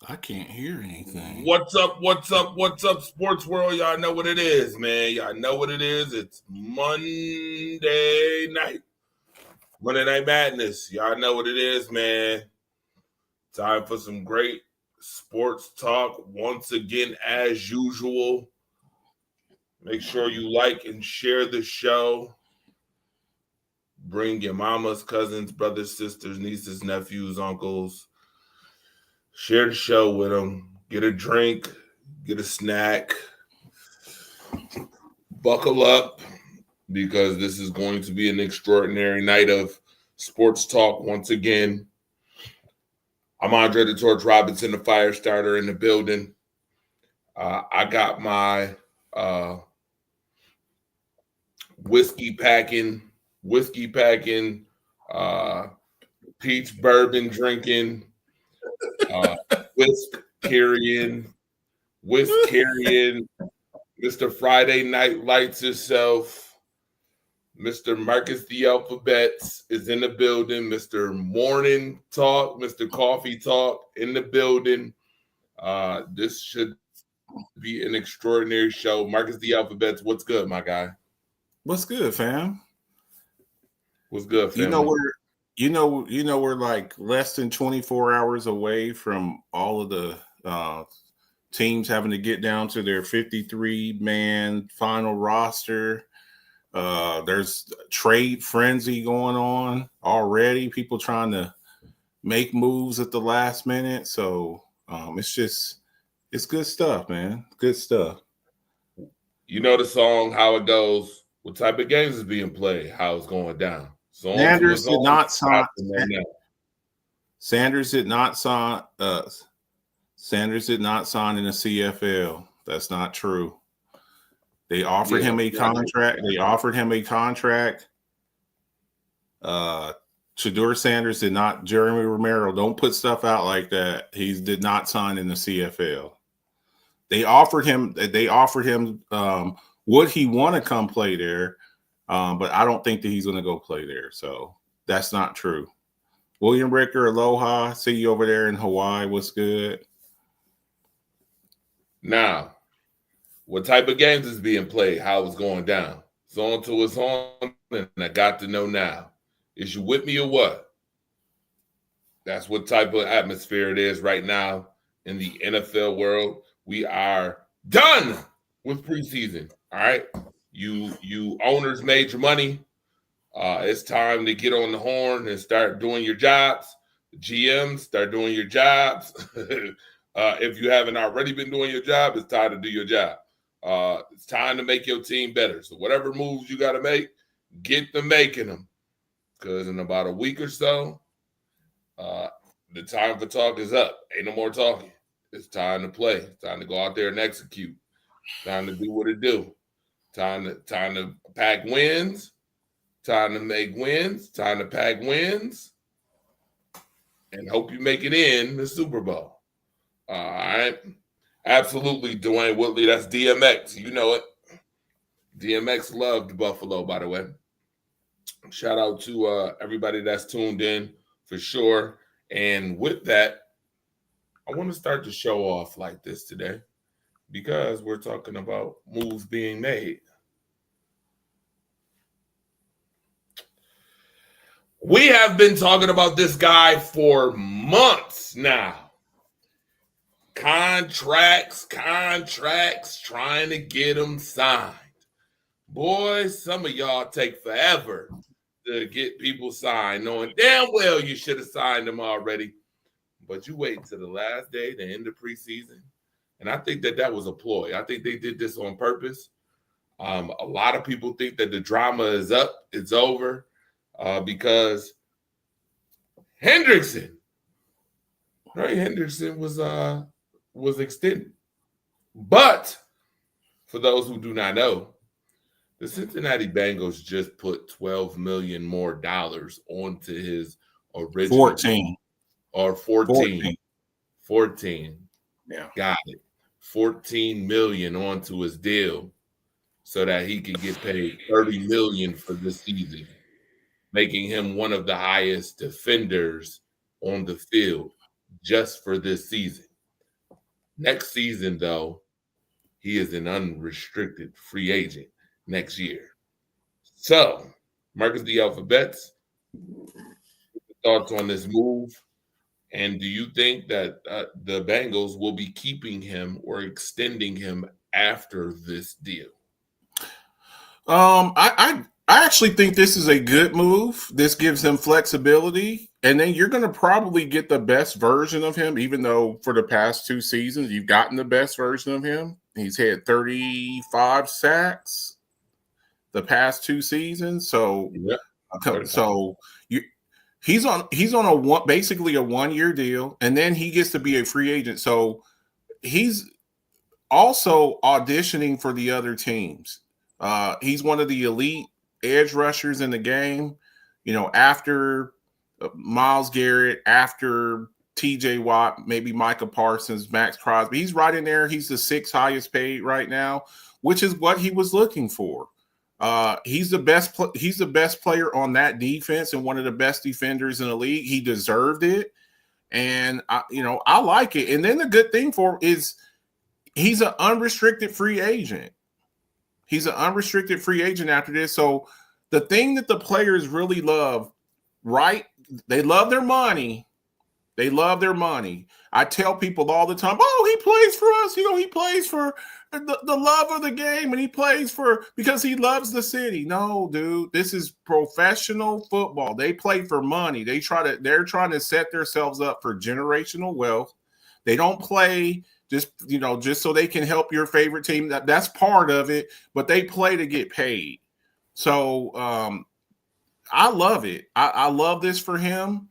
I can't hear anything. What's up? What's up? What's up, sports world? Y'all know what it is, man. Y'all know what it is. It's Monday night. Monday Night Madness. Y'all know what it is, man. Time for some great sports talk once again, as usual. Make sure you like and share the show. Bring your mamas, cousins, brothers, sisters, nieces, nephews, uncles. Share the show with them. Get a drink, get a snack. Buckle up because this is going to be an extraordinary night of sports talk once again. I'm Andre the Torch Robinson, the fire starter in the building. I got my whiskey packing, peach bourbon drinking, whisk carrying, Mr. Friday Night Lights himself. Mr. Marcus the Alphabets is in the building. Mr. Morning Talk, Mr. Coffee Talk in the building. This should be an extraordinary show. Marcus the Alphabets, what's good, my guy? What's good, fam? What's good, fam? We're like less than 24 hours away from all of the teams having to get down to their 53-man final roster. There's trade frenzy going on already. People trying to make moves at the last minute. So it's good stuff, man. Good stuff. You know the song, how it goes. What type of games is being played? How it's going down. Sanders did not sign. Sanders did not sign. Sanders did not sign in the CFL. That's not true. They offered him a contract. Shedeur Sanders did not. Jeremy Romero, don't put stuff out like that. He did not sign in the CFL. They offered him. Would he want to come play there? But I don't think that he's going to go play there. So that's not true. William Ricker, aloha. See you over there in Hawaii. What's good? Now, what type of games is being played? How it's going down? It's on to it's on, and I got to know now. Is you with me or what? That's what type of atmosphere it is right now in the NFL world. We are done with preseason. All right, you owners made your money. It's time to get on the horn and start doing your jobs. GMs, start doing your jobs. If you haven't already been doing your job, it's time to do your job. It's time to make your team better. So whatever moves you got to make, get them making them. Because in about a week or so, the time for talk is up. Ain't no more talking. It's time to play. It's time to go out there and execute. Time to do what it do. Time to pack wins. Time to make wins. Time to pack wins. And hope you make it in the Super Bowl. All right. Absolutely, Dwayne Woodley. That's DMX. You know it. DMX loved Buffalo, by the way. Shout out to everybody that's tuned in for sure. And with that, I want to start the show off like this today because we're talking about moves being made. We have been talking about this guy for months now. Contracts, trying to get them signed. Boy, some of y'all take forever to get people signed, knowing damn well you should have signed them already. But you wait until the last day, the end of preseason. And I think that was a ploy. I think they did this on purpose. A lot of people think that the drama is up, it's over, because Hendrickson, Ray Hendrickson was extended. But for those who do not know, the Cincinnati Bengals just put $12 million more onto his original 14. Or 14. 14. Yeah. Got it. 14 million onto his deal so that he could get paid 30 million for this season, making him one of the highest defenders on the field just for this season. Next season, though, he is an unrestricted free agent next year. So, Marcus the Alphabets, thoughts on this move? And do you think that the Bengals will be keeping him or extending him after this deal? I actually think this is a good move. This gives him flexibility, and then you're going to probably get the best version of him. Even though for the past 2 seasons you've gotten the best version of him, he's had 35 sacks the past 2 seasons. So, Yeah, he's on basically a 1-year deal, and then he gets to be a free agent. So he's also auditioning for the other teams. He's one of the elite edge rushers in the game. After Myles Garrett, after TJ Watt, maybe Micah Parsons, Max Crosby. He's right in there. He's the 6th highest paid right now, which is what he was looking for. He's the best player on that defense and one of the best defenders in the league. He deserved it, and I like it. And then the good thing for him is he's an unrestricted free agent. He's an unrestricted free agent after this. So the thing that the players really love, right? They love their money. They love their money. I tell people all the time, oh, he plays for us. He plays for the love of the game, and he plays because he loves the city. No, dude, this is professional football. They play for money. They're trying to set themselves up for generational wealth. They don't play just so they can help your favorite team. That's part of it, but they play to get paid. So I love it. I love this for him.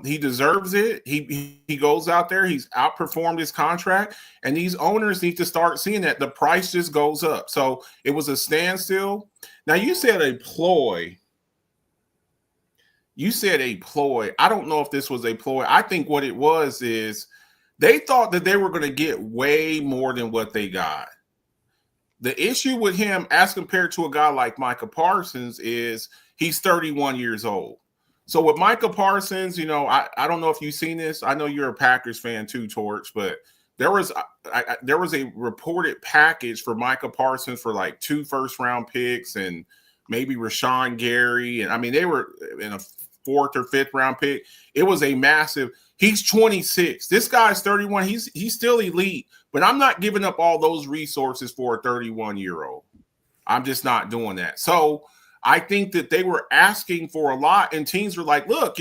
He deserves it. He goes out there. He's outperformed his contract, and these owners need to start seeing that the price just goes up. So it was a standstill. Now you said a ploy. I don't know if this was a ploy. I think what it was is they thought that they were going to get way more than what they got. The issue with him, as compared to a guy like Micah Parsons, is he's 31 years old. So with Micah Parsons, I don't know if you've seen this. I know you're a Packers fan too, Torch, but there was a reported package for Micah Parsons for like 2 first-round picks and maybe Rashawn Gary. And I mean, they were in a 4th or 5th round pick. It was a massive. He's 26. This guy's 31. He's still elite, but I'm not giving up all those resources for a 31-year-old. I'm just not doing that. So I think that they were asking for a lot, and teams were like, look,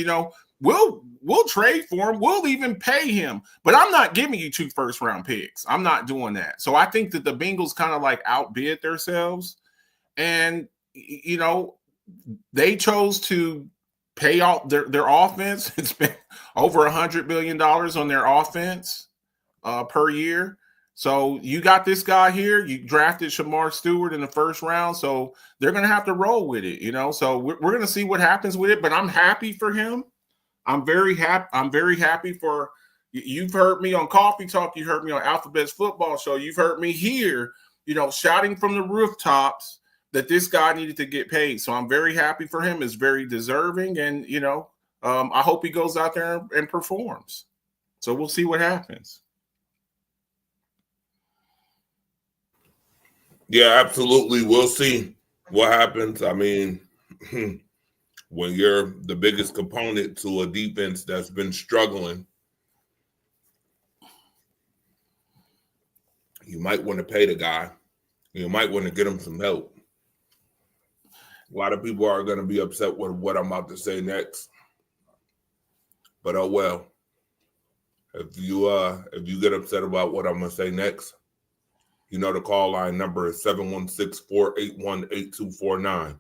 we'll trade for him. We'll even pay him, but I'm not giving you 2 first-round picks. I'm not doing that. So I think that the Bengals kind of like outbid themselves, and, they chose to pay out their offense and spend over $100 million on their offense per year. So you got this guy here. You drafted Shamar Stewart in the 1st round, so they're going to have to roll with it, So we're going to see what happens with it. But I'm happy for him. I'm very happy. I'm very happy for. You've heard me on Coffee Talk. You heard me on Alphabet's Football Show. You've heard me here, shouting from the rooftops that this guy needed to get paid. So I'm very happy for him. It's very deserving, and I hope he goes out there and performs. So we'll see what happens. Yeah, absolutely. We'll see what happens. I mean, when you're the biggest component to a defense that's been struggling, you might want to pay the guy. You might want to get him some help. A lot of people are going to be upset with what I'm about to say next. But oh well. If you get upset about what I'm going to say next, the call line number is 716-481-8249.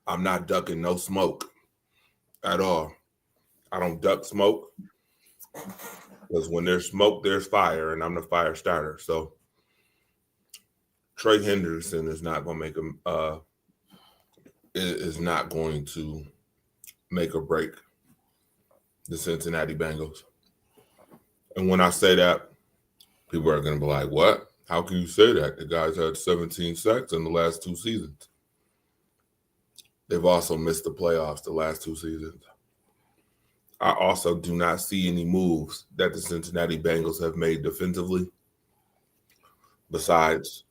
I'm not ducking no smoke at all. I don't duck smoke because when there's smoke, there's fire, and I'm the fire starter. So Trey Henderson is not going to make or break the Cincinnati Bengals. And when I say that, people are going to be like, what? How can you say that? The guys had 17 sacks in the last 2 seasons. They've also missed the playoffs the last 2 seasons. I also do not see any moves that the Cincinnati Bengals have made defensively besides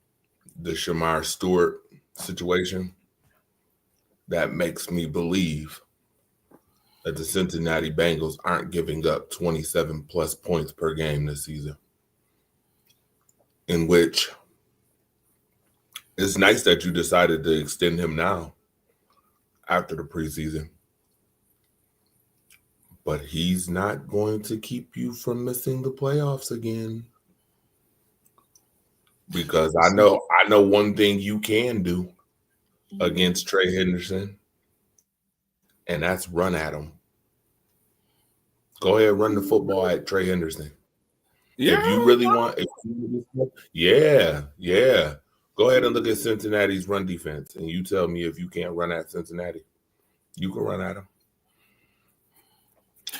the Shamar Stewart situation that makes me believe that the Cincinnati Bengals aren't giving up 27 plus points per game this season. In which it's nice that you decided to extend him now after the preseason. But he's not going to keep you from missing the playoffs again. Because I know one thing you can do against Trey Henderson, and that's run at him. Go ahead, run the football at Trey Henderson. Yeah. If you really want, yeah. Go ahead and look at Cincinnati's run defense, and you tell me if you can't run at Cincinnati. You can run at them.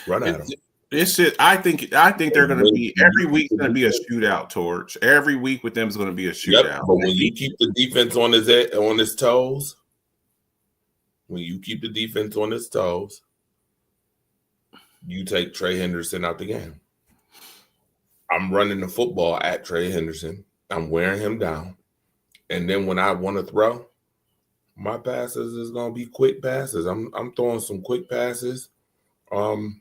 Run at them. It's just, I think they're going to be every week going to be a shootout. Torch every week with them is going to be a shootout. Yep, but when you keep the defense on his toes, you take Trey Henderson out the game. I'm running the football at Trey Henderson. I'm wearing him down. And then when I want to throw, my passes is going to be quick passes. I'm throwing some quick passes to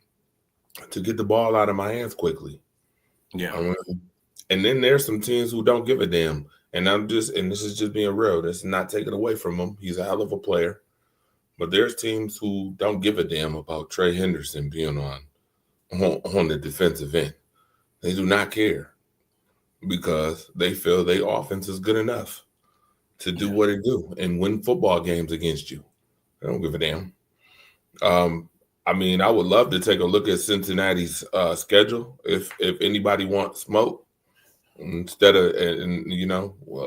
get the ball out of my hands quickly. Yeah. And then there's some teams who don't give a damn. And this is just being real. This is not taken away from him. He's a hell of a player. But there's teams who don't give a damn about Trey Henderson being on the defensive end. They do not care because they feel their offense is good enough to do what it do and win football games against you. They don't give a damn. I mean, I would love to take a look at Cincinnati's schedule if anybody wants smoke. Instead of,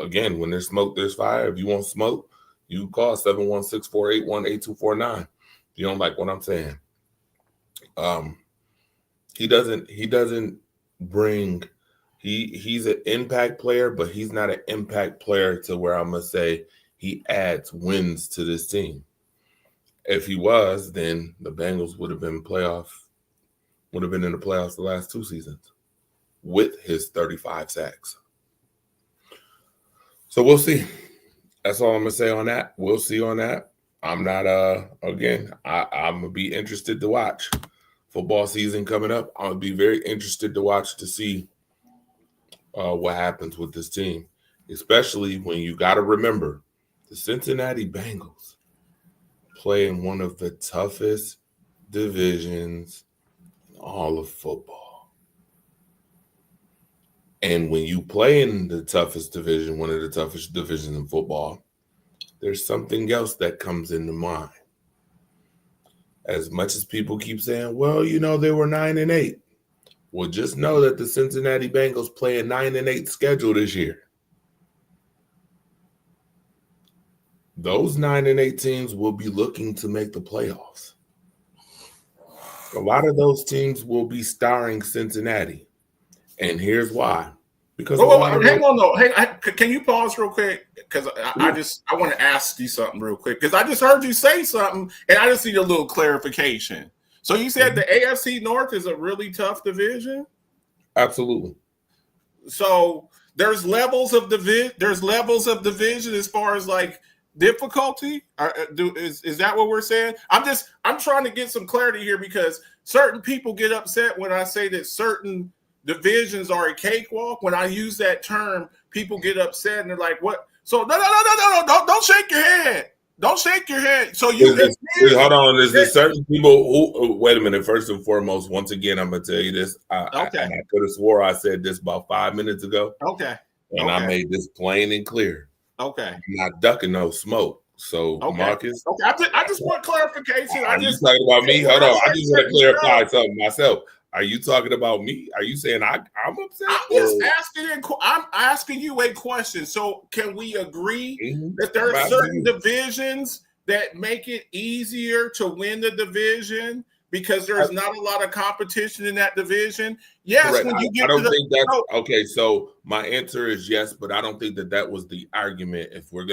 again, when there's smoke, there's fire. If you want smoke, you call 716-481-8249. If you don't like what I'm saying. He doesn't bring he's an impact player, but he's not an impact player to where I'm gonna say he adds wins to this team. If he was, then the Bengals would have been in the playoffs the last 2 seasons with his 35 sacks. So we'll see. That's all I'm gonna say on that. We'll see on that. I'm not I'm gonna be interested to watch. Football season coming up. I'm gonna be very interested to watch to see what happens with this team, especially when you got to remember the Cincinnati Bengals play in one of the toughest divisions in all of football. And when you play in the toughest division, one of the toughest divisions in football, there's something else that comes into mind. As much as people keep saying, well, they were 9-8. Well, just know that the Cincinnati Bengals play a 9-8 schedule this year. Those 9-8 teams will be looking to make the playoffs. A lot of those teams will be starring Cincinnati. And here's why. Because hang on though. Hey, can you pause real quick? Because I want to ask you something real quick. Because I just heard you say something, and I just need a little clarification. So you said the AFC North is a really tough division? Absolutely. So there's levels of division. There's levels of division as far as like difficulty. Is that what we're saying? I'm trying to get some clarity here because certain people get upset when I say that certain divisions are a cakewalk. When I use that term, people get upset and they're like, "What?" So no, don't shake your head. Don't shake your head. So hold on. There's certain people who wait a minute. First and foremost, once again, I'm gonna tell you this. I could have swore I said this about 5 minutes ago. Okay. And I made this plain and clear. Okay. I'm not ducking no smoke. So Marcus. Okay. I just want clarification. Are you talking about me? Hold on. I just want to clarify something myself. Are you talking about me? Are you saying I'm upset? I'm asking you a question. So can we agree that there are certain divisions that make it easier to win the division because there's not a lot of competition in that division? Yes. Correct. When you get okay. So my answer is yes, but I don't think that was the argument. It was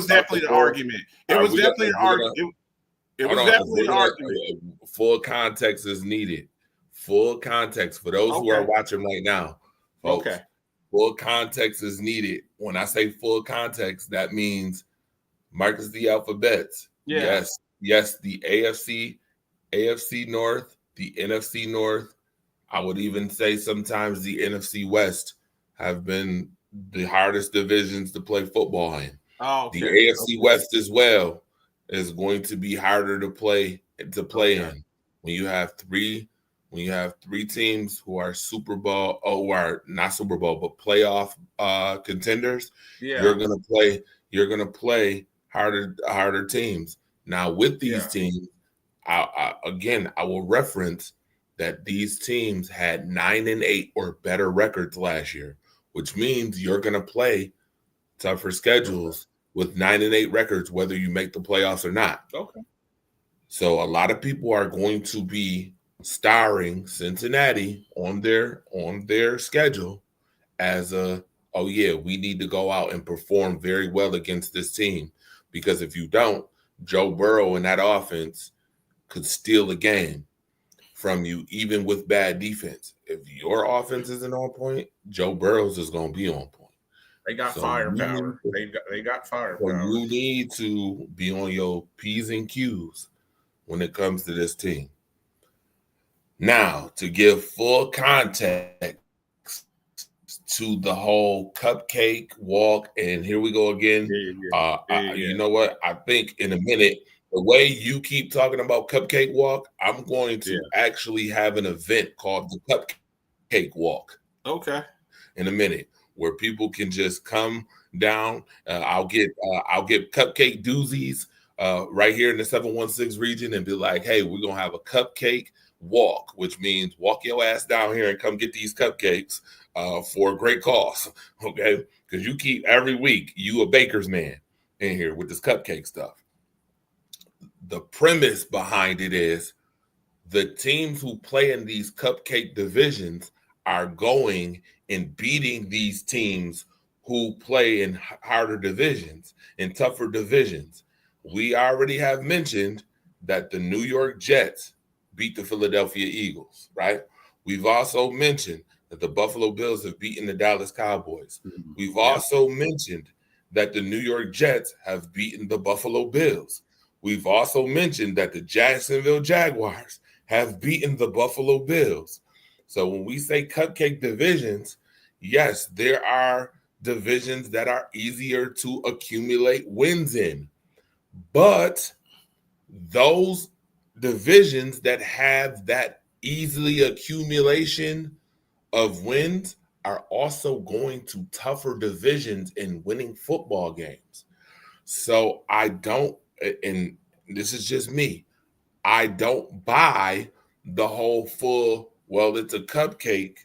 definitely the argument. It was definitely the argument. It Hold was on. definitely an argument. Full context is needed. Full context for those who are Okay. watching right now, folks. Okay. Full context is needed. When I say full context, that means Marcus the alphabets. Yeah. Yes, the AFC North, the NFC North. I would even say sometimes the NFC West have been the hardest divisions to play football in. Oh, The okay. AFC West as well is going to be harder to play in when you have three teams who are Super Bowl, who are not Super Bowl, but playoff contenders. Yeah. You're gonna play harder teams. Now with these Yeah. teams, I will reference that these teams had 9-8 or better records last year, which means you're gonna play tougher schedules with 9-8 records, whether you make the playoffs or not. Okay. So a lot of people are going to be starring Cincinnati on their schedule as we need to go out and perform very well against this team, because if you don't, Joe Burrow and that offense could steal a game from you, even with bad defense. If your offense isn't on point, Joe Burrow's is going to be on point. They got firepower. They got firepower. So you need to be on your P's and Q's when it comes to this team. Now, to give full context to the whole cupcake walk, and here we go again. You know what? I think in a minute, the way you keep talking about cupcake walk, I'm going to actually have an event called the Cupcake Walk. Okay. In a minute, where people can just come down. I'll get cupcake doozies right here in the 716 region and be like, hey, we're going to have a cupcake walk, which means walk your ass down here and come get these cupcakes for a great cause, okay? Because you keep every week, you a baker's man in here with this cupcake stuff. The premise behind it is the teams who play in these cupcake divisions are going and beating these teams who play in harder divisions, in tougher divisions. We already have mentioned that the New York Jets beat the Philadelphia Eagles, right? We've also mentioned that the Buffalo Bills have beaten the Dallas Cowboys. We've also mentioned that the New York Jets have beaten the Buffalo Bills. We've also mentioned that the Jacksonville Jaguars have beaten the Buffalo Bills. So when we say cupcake divisions, yes, there are divisions that are easier to accumulate wins in. But those divisions that have that easily accumulation of wins are also going to tougher divisions in winning football games. So I don't, and this is just me, I don't buy the whole full, well, it's a cupcake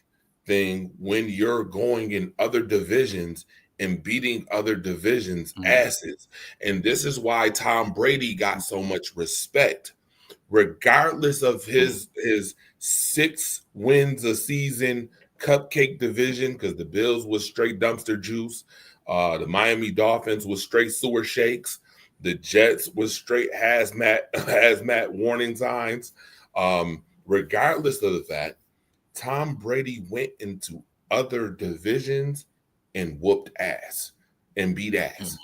thing when you're going in other divisions and beating other divisions' asses. And this is why Tom Brady got so much respect, regardless of his 6 wins a season cupcake division, because the Bills was straight dumpster juice. The Miami Dolphins was straight sewer shakes. The Jets was straight hazmat warning signs. Regardless of that, Tom Brady went into other divisions and whooped ass and beat ass.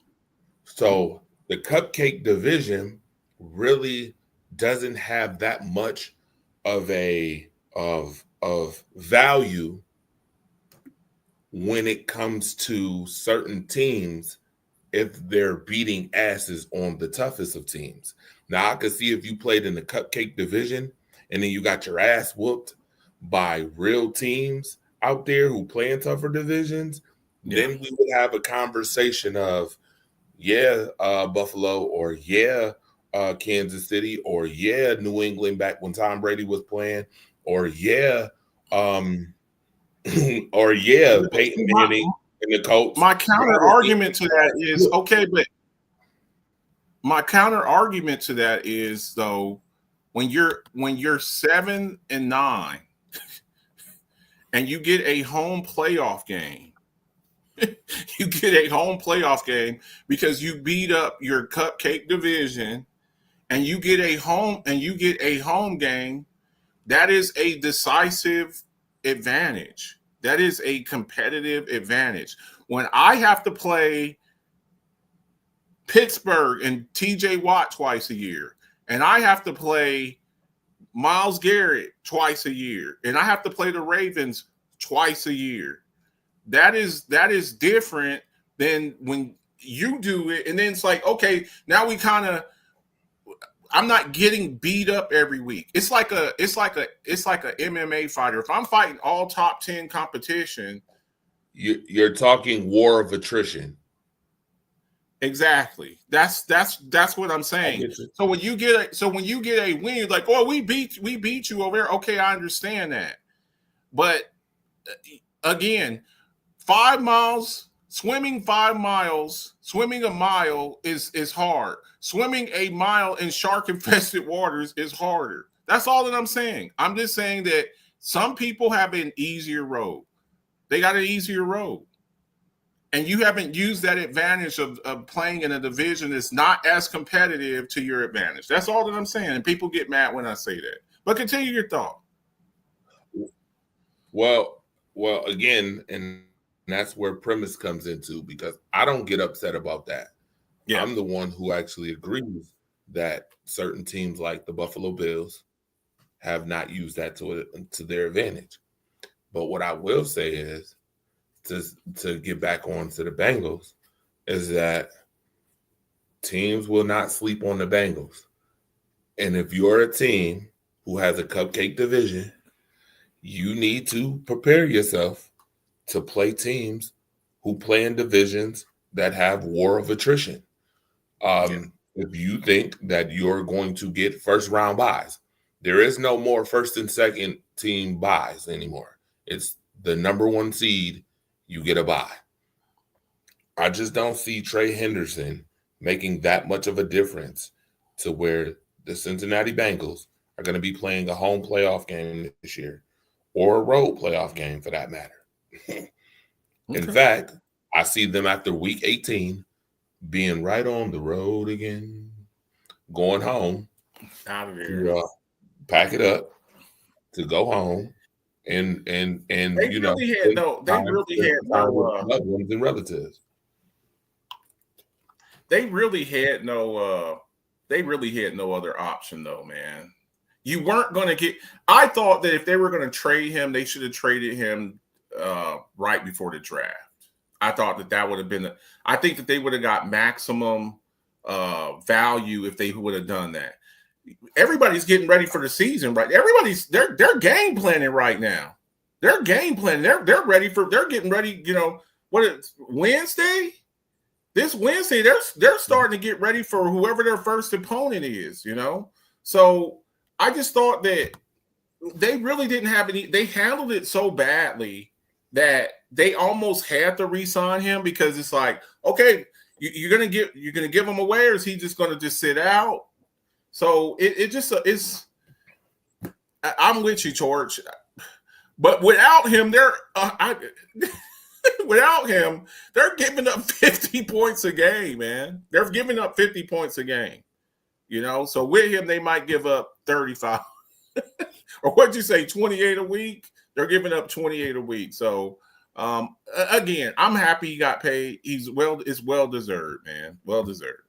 So the cupcake division really doesn't have that much of a of value when it comes to certain teams if they're beating asses on the toughest of teams. Now, I could see if you played in the cupcake division and then you got your ass whooped by real teams out there who play in tougher divisions, then we would have a conversation of, Buffalo, or Kansas City, or New England back when Tom Brady was playing, or Peyton Manning and the Colts. My counter argument to that is my counter argument to that is, though, when you're 7-9 and you get a home playoff game, because you beat up your cupcake division and you get a home game, that is a decisive advantage. That is a competitive advantage. When I have to play Pittsburgh and TJ Watt twice a year, and I have to play Myles Garrett twice a year, and I have to play the Ravens twice a year, that is different than when you do it. And then it's like, okay, now I'm not getting beat up every week. It's like a MMA fighter. If I'm fighting all top 10 competition, you're talking war of attrition. Exactly. That's what I'm saying. So when you get a win, you're like, oh, we beat you over there. Okay, I understand that. But again, 5 miles, swimming 5 miles, swimming a mile is hard. Swimming a mile in shark-infested waters is harder. That's all that I'm saying. I'm just saying that some people have an easier road. They got an easier road. And you haven't used that advantage of playing in a division that's not as competitive to your advantage. That's all that I'm saying. And people get mad when I say that. But continue your thought. Well, again, and that's where premise comes into, because I don't get upset about that. Yeah. I'm the one who actually agrees that certain teams like the Buffalo Bills have not used that to their advantage. But what I will say is, to get back on to the Bengals, is that teams will not sleep on the Bengals. And if you're a team who has a cupcake division, you need to prepare yourself to play teams who play in divisions that have war of attrition. If you think that you're going to get first round buys, there is no more first and second team buys anymore. It's the number 1 seed, you get a bye. I just don't see Trey Henderson making that much of a difference to where the Cincinnati Bengals are going to be playing a home playoff game this year, or a road playoff game for that matter. Okay. In fact, I see them after week 18 being right on the road again, going home, out of there, to pack it up, to go home. And they really had no loved ones and relatives. They really had no other option though, man. You weren't going to get. I thought that if they were going to trade him, they should have traded him right before the draft. I thought that would have been. I think that they would have got maximum value if they would have done that. Everybody's getting ready for the season, right? They're game planning right now. They're game planning. They're ready for. They're getting ready. You know what? It's Wednesday. This Wednesday, they're starting to get ready for whoever their first opponent is. You know, so I just thought that they really didn't have any. They handled it so badly that they almost had to re-sign him, because it's like, okay, you're gonna give him away, or is he just gonna just sit out? So it's. I'm with you, Torch, but without him, without him, they're giving up 50 points a game, man. They're giving up 50 points a game. You know, so with him, they might give up 35, or what'd you say, 28 a week? They're giving up 28 a week. So again, I'm happy he got paid. It's well deserved, man. Well deserved.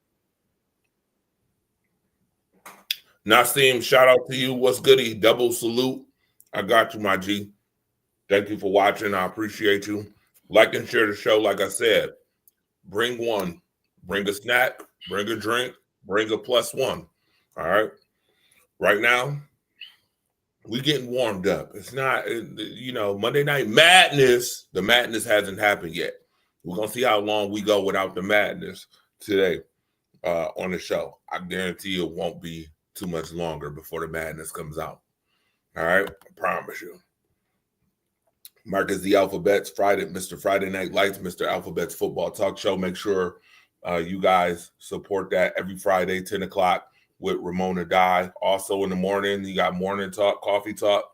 Nasim, shout out to you. What's goody? Double salute. I got you, my G. Thank you for watching. I appreciate you. Like and share the show. Like I said, bring one. Bring a snack. Bring a drink. Bring a +1. All right? Right now, we getting warmed up. It's not, Monday Night Madness. The madness hasn't happened yet. We're going to see how long we go without the madness today on the show. I guarantee you it won't be too much longer before the madness comes out. All right? I promise you. Marcus the Alphabets, Mr. Friday Night Lights, Mr. Alphabets Football Talk Show. Make sure you guys support that every Friday, 10 o'clock with Ramona Dye. Also in the morning, you got Morning Talk, Coffee Talk.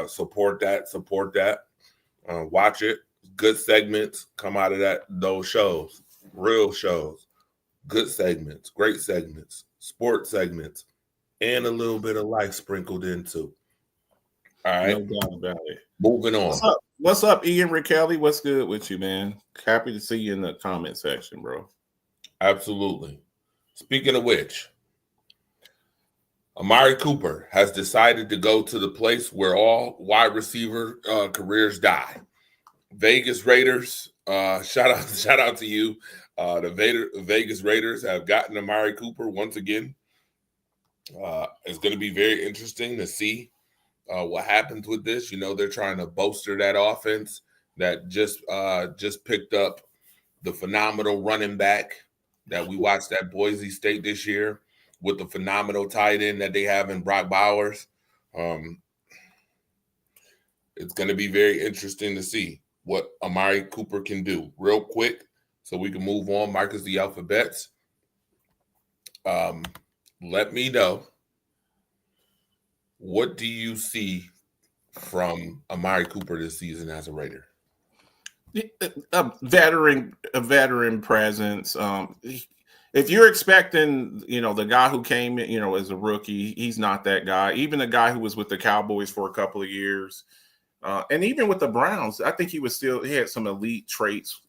Support that. Watch it. Good segments come out of those shows. Real shows. Good segments. Great segments. sports segments, and a little bit of life sprinkled in too. All right. No doubt about it. Moving on. What's up? What's up, Ian Rickelli? What's good with you, man? Happy to see you in the comment section, bro. Absolutely. Speaking of which, Amari Cooper has decided to go to the place where all wide receiver careers die. Vegas Raiders. Shout out to you. The Vegas Raiders have gotten Amari Cooper once again. It's going to be very interesting to see what happens with this. You know, they're trying to bolster that offense that just picked up the phenomenal running back that we watched at Boise State this year with the phenomenal tight end that they have in Brock Bowers. It's going to be very interesting to see what Amari Cooper can do. Real quick, so we can move on. Marcus the Alphabets. Let me know, what do you see from Amari Cooper this season as a Raider? A veteran presence. If you're expecting, the guy who came in, as a rookie, he's not that guy. Even the guy who was with the Cowboys for a couple of years, and even with the Browns, I think he had some elite traits.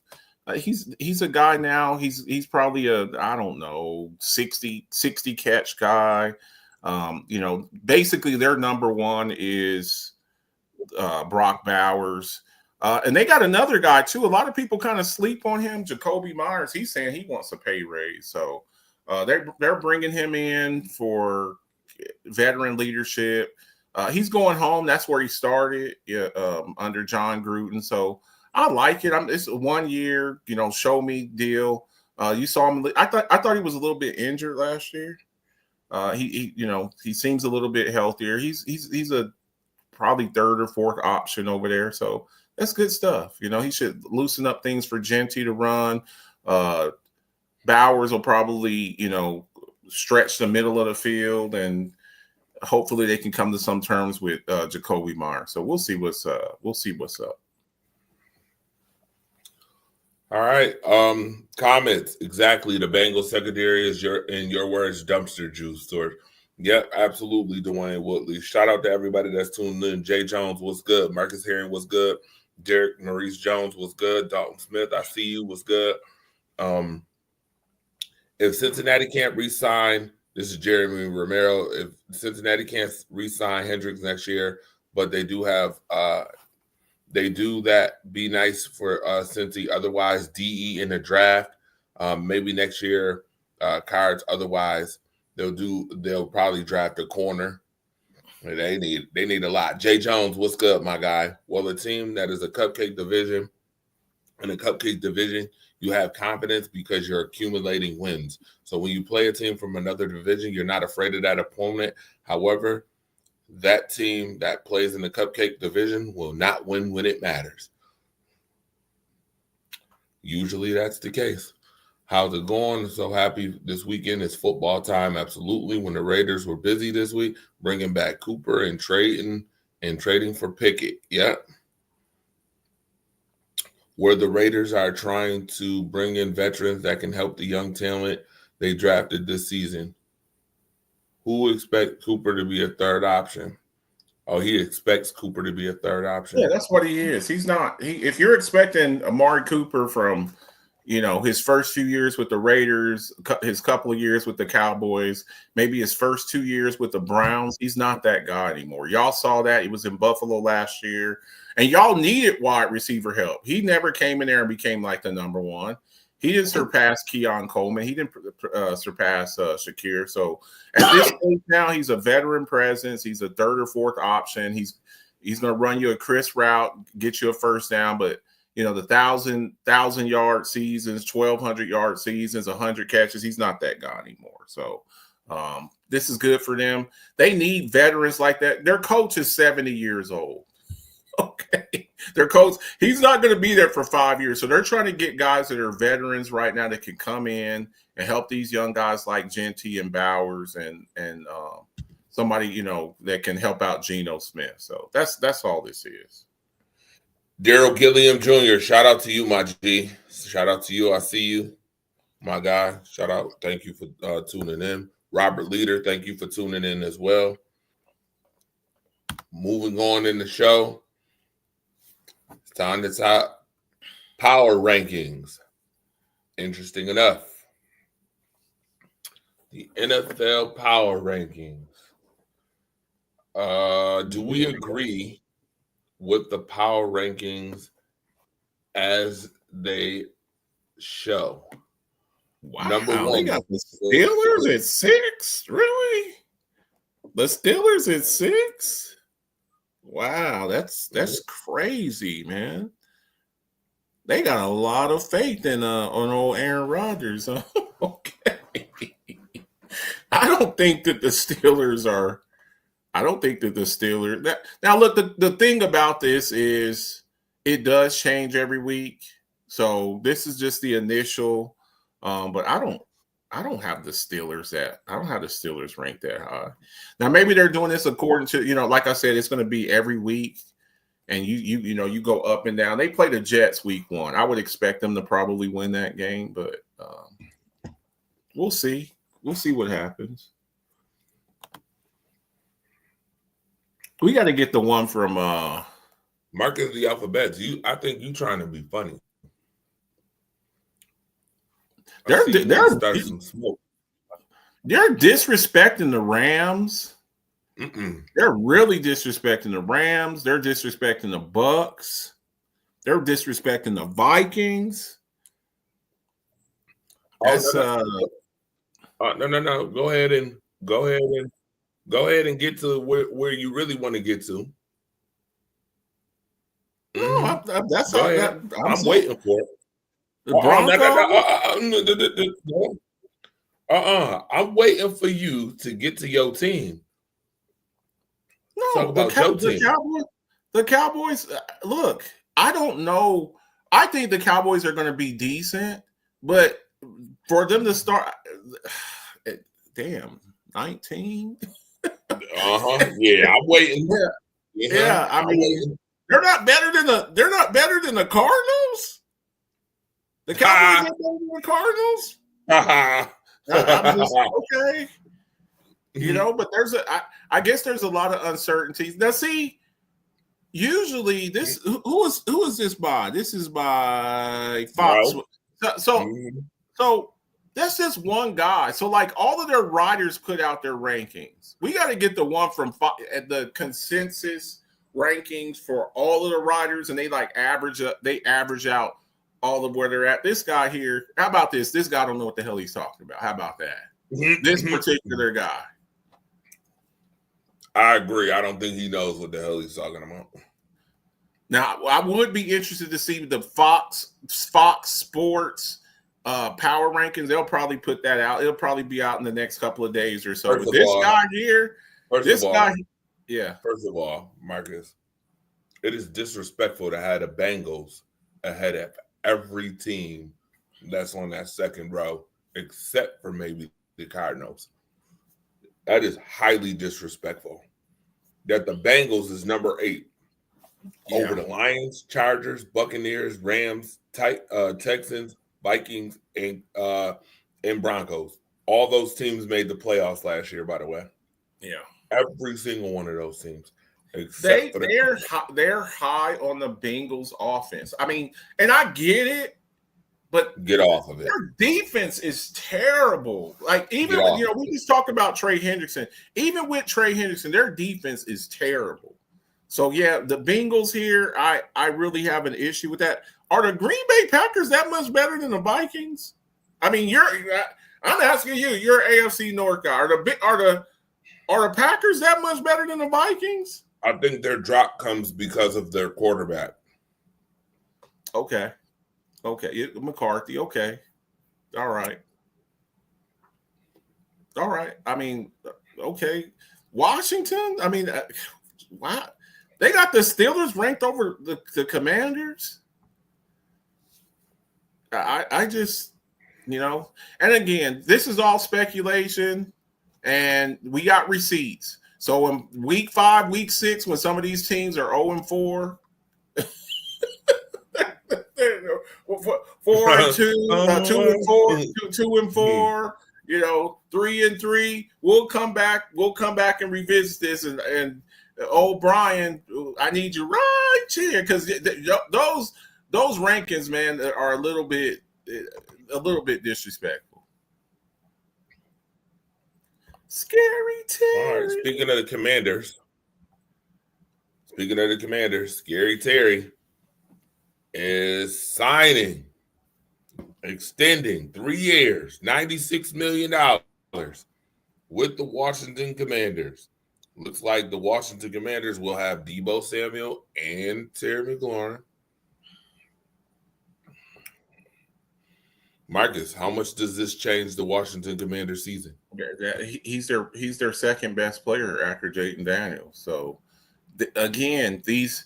He's a guy now. He's probably a, I don't know, 60 catch guy. Basically their number one is Brock Bowers. And they got another guy too. A lot of people kind of sleep on him, Jakobi Meyers. He's saying he wants a pay raise. So they're bringing him in for veteran leadership. He's going home. That's where he started under John Gruden. So I like it. It's a 1 year, show me deal. You saw him. I thought he was a little bit injured last year. He seems a little bit healthier. He's a probably third or fourth option over there. So that's good stuff. He should loosen up things for Genty to run. Bowers will probably, stretch the middle of the field, and hopefully they can come to some terms with Jakobi Meyers. So we'll see what's up. All right. Comments. Exactly. The Bengals secondary is in your words, dumpster juice. Or, yep, absolutely, Dwayne Woodley. Shout out to everybody that's tuned in. Jay Jones was good. Marcus Herring was good. Derek Maurice Jones was good. Dalton Smith, I see you, was good. If Cincinnati can't re-sign, this is Jeremy Romero. If Cincinnati can't re-sign Hendricks next year, but they do have that, be nice for Cincy. Otherwise, DE in the draft. Maybe next year, Cards. Otherwise, they'll probably draft a corner. They need a lot. Jay Jones, what's good, my guy? Well, a team that is a cupcake division, in a cupcake division, you have confidence because you're accumulating wins. So when you play a team from another division, you're not afraid of that opponent. However, that team that plays in the cupcake division will not win when it matters. Usually that's the case. How's it going? So happy this weekend. It's football time. Absolutely. When the Raiders were busy this week, bringing back Cooper and trading for Pickett. Yep. Where the Raiders are trying to bring in veterans that can help the young talent they drafted this season. Who expects Cooper to be a third option? Oh, he expects Cooper to be a third option. Yeah, that's what he is. He's not. If you're expecting Amari Cooper from, his first few years with the Raiders, his couple of years with the Cowboys, maybe his first 2 years with the Browns, he's not that guy anymore. Y'all saw that. He was in Buffalo last year, and y'all needed wide receiver help. He never came in there and became like the number one. He didn't surpass Keon Coleman. He didn't surpass Shakir. So at this point now, he's a veteran presence. He's a third or fourth option. He's going to run you a crisp route, get you a first down. But, the 1,000-yard seasons, 1,200-yard seasons, 100 catches, he's not that guy anymore. So this is good for them. They need veterans like that. Their coach is 70 years old. Okay. Their coach, he's not going to be there for 5 years. So they're trying to get guys that are veterans right now that can come in and help these young guys like Genty and Bowers and somebody, that can help out Geno Smith. So that's all this is. Daryl Gilliam Jr., shout out to you, my G. Shout out to you. I see you, my guy. Shout out. Thank you for tuning in. Robert Leader, thank you for tuning in as well. Moving on in the show, it's time to top power rankings. Interesting enough, the NFL power rankings. Do we agree with the power rankings as they show? Wow, Number one, we got the Steelers at 6. Really? The Steelers at 6? Wow, that's crazy, man. They got a lot of faith in on old Aaron Rodgers. Okay. I don't think that the Steelers are. I don't think that the Steelers. Now, look, the thing about this is it does change every week. So this is just the initial. But I don't have the Steelers ranked that high. Now maybe they're doing this according to, like I said, it's going to be every week, and you go up and down. They play the Jets week 1. I would expect them to probably win that game, but we'll see. We'll see what happens. We got to get the one from Marcus the Alphabet. I think you trying to be funny. They're disrespecting the Rams. They're really disrespecting the Rams. They're disrespecting the Bucks. They're disrespecting the Vikings. That's no. Go ahead and get to where you really want to get to. No, that's all. I'm waiting for it. I'm waiting for you to get to your team. No, the Cowboys. Look, I don't know. I think the Cowboys are going to be decent, but for them to start, damn, 19. Yeah, I'm waiting. Yeah. I mean, they're not better than the Cardinals. The Cowboys are better than the Cardinals. I'm just okay. But I guess there's a lot of uncertainties. Now, see, usually this who is this by? This is by Fox. No. So that's just one guy. So like all of their writers put out their rankings. We got to get the one from the consensus rankings for all of the writers, and they average out all of where they're at. This guy here, how about this? This guy don't know what the hell he's talking about. How about that? This particular guy. I agree. I don't think he knows what the hell he's talking about. Now, I would be interested to see the Fox Sports power rankings. They'll probably put that out. It'll probably be out in the next couple of days or so. But this guy here, First of all, Marcus, it is disrespectful to have the Bengals ahead of every team that's on that second row, except for maybe the Cardinals. That is highly disrespectful. That the Bengals is number 8 over the Lions, Chargers, Buccaneers, Rams, Texans, Vikings, and Broncos. All those teams made the playoffs last year, by the way. Yeah, every single one of those teams. They're high on the Bengals offense. I mean, and I get it, but get off of it. Their defense is terrible. Like even we just talked about Trey Hendrickson. Even with Trey Hendrickson, their defense is terrible. So yeah, the Bengals here, I really have an issue with that. Are the Green Bay Packers that much better than the Vikings? I mean, I'm asking you. You're an AFC North guy. Are the Packers that much better than the Vikings? I think their drop comes because of their quarterback. Okay. McCarthy. Okay. All right. I mean, okay. Washington. I mean, wow. They got the Steelers ranked over the Commanders. I just, and again, this is all speculation, and we got receipts. So in week 5, week 6, when some of these teams are 0-4, 4-2, 2-4, 3-3. We'll come back and revisit this. And Brian, I need you right here, because those rankings, man, are a little bit disrespectful. Scary Terry. All right. Speaking of the Commanders, Scary Terry is extending 3 years, $96 million with the Washington Commanders. Looks like the Washington Commanders will have Deebo Samuel and Terry McLaurin. Marcus, how much does this change the Washington Commanders season? He's their second best player after Jayden Daniels. So again, these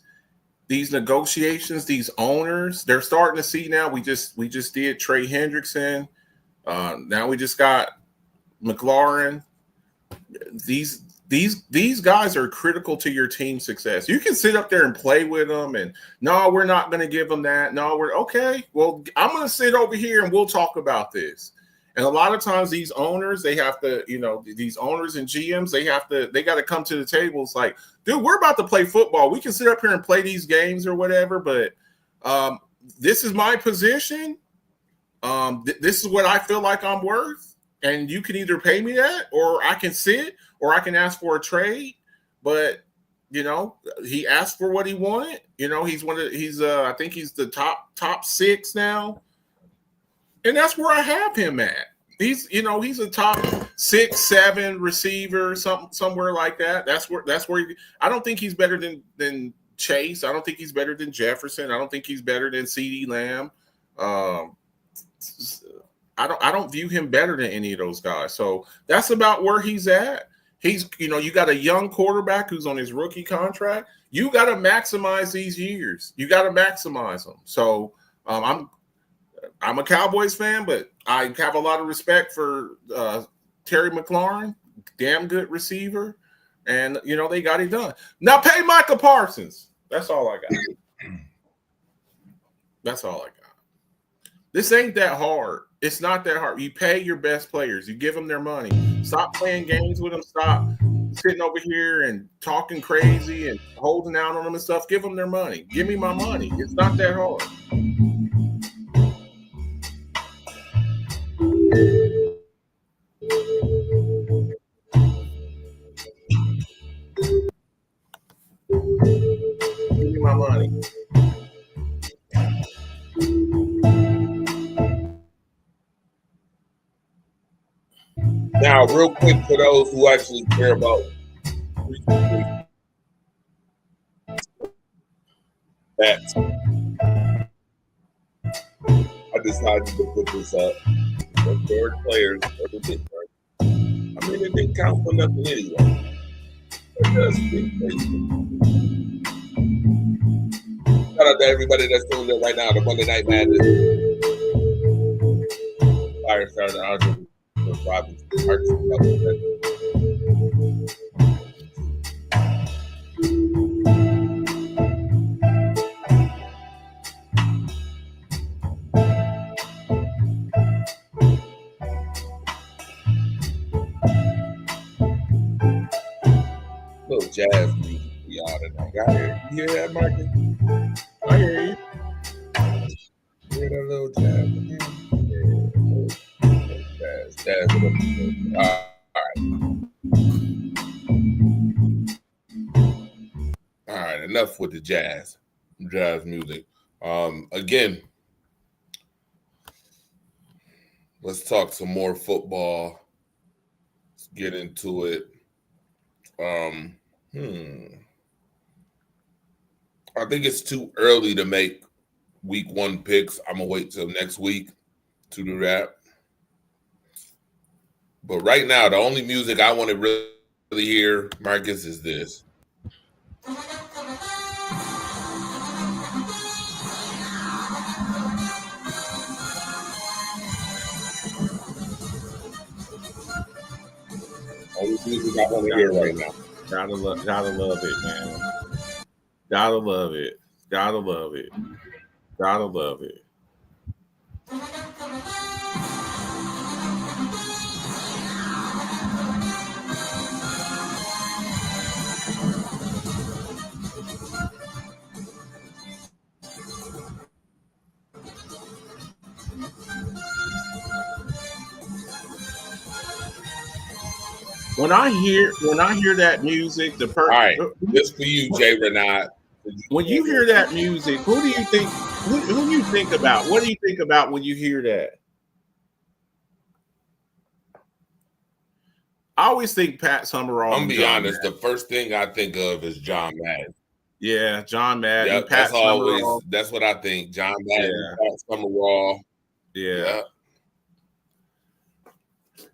negotiations, these owners, they're starting to see now. We just did Trey Hendrickson. Now we just got McLaurin. These guys are critical to your team's success. You can sit up there and play with them, and no, we're not going to give them that. No, we're okay. Well, I'm going to sit over here and we'll talk about this. And a lot of times these owners, they have to, these owners and GMs, they got to come to the table. It's like, dude, we're about to play football. We can sit up here and play these games or whatever, but this is my position. This is what I feel like I'm worth. And you can either pay me that, or I can sit, or I can ask for a trade. But, he asked for what he wanted. I think he's the top 6 now. And that's where I have him at. He's a top 6, 7 receiver, somewhere like that. That's where I don't think he's better than Chase. I don't think he's better than Jefferson. I don't think he's better than CeeDee Lamb. I don't view him better than any of those guys. So that's about where he's at. He's, you got a young quarterback who's on his rookie contract. You got to maximize these years. You got to maximize them. So I'm a Cowboys fan, but I have a lot of respect for Terry McLaurin, damn good receiver, and they got it done. Now pay Micah Parsons. That's all I got. That's all I got. This ain't that hard. It's not that hard. You pay your best players. You give them their money. Stop playing games with them. Stop sitting over here and talking crazy and holding out on them and stuff. Give them their money. Give me my money. It's not that hard. Give me my money. Now, real quick, for those who actually care about that, I decided to put this up. The third players of the different. I mean, it didn't count for nothing anyway. It does big crazy. Shout out to everybody that's doing it right now. The Monday Night Madness. Fire started out. Robinson, little jazz music for y'all tonight. I hear you hear that, Marcus? I hear you. Hear that little jazz? All right, enough with the jazz music. Again, let's talk some more football. Let's get into it. I think it's too early to make week 1 picks. I'm gonna wait till next week to do that. But right now, the only music I want to really hear, Marcus, is this. Only music I want to hear right now. Gotta love it, man. Gotta love it. Gotta love it. Gotta love it. when I hear that music, All right, this for you, Jay Renard. When you hear that music, who do you think? Who do you think about? What do you think about when you hear that? I always think Pat Summerall. I'm gonna be honest. The first thing I think of is John Madden. Yeah, John Madden. Yep, Pat Summerall. That's what I think. John Madden, Pat Summerall. Yeah.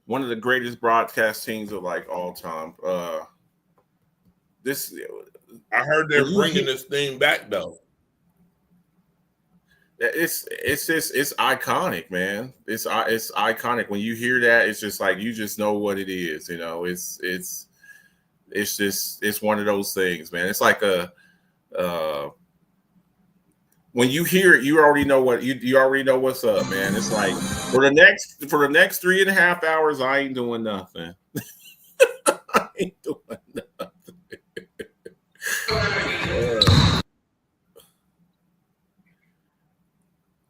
One of the greatest broadcast teams of like all time. I heard they're bringing this thing back though. It's iconic, man. It's iconic. When you hear that, it's just like you just know what it is. You know, it's one of those things, man. It's like when you hear it, you already know what you already know what's up, man. It's like for the next 3.5 hours, I ain't doing nothing. I ain't doing nothing.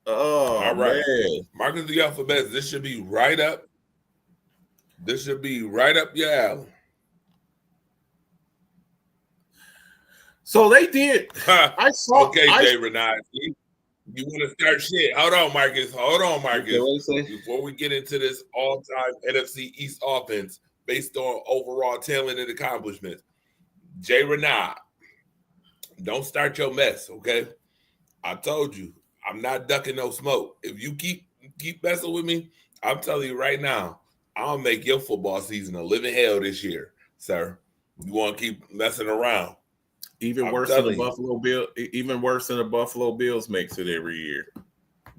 Oh, all right, man. Marcus the Alphabet. This should be right up. This should be right up your alley. So they did. I saw. Okay, Jay Renard. You want to start shit? Hold on, Marcus. Okay, before we get into this all-time NFC East offense based on overall talent and accomplishments, Jay Renard, don't start your mess, okay? I told you, I'm not ducking no smoke. If you keep messing with me, I'm telling you right now, I'll make your football season a living hell this year, sir. You want to keep messing around? Even worse than the Buffalo Bills. Even worse than the Buffalo Bills makes it every year.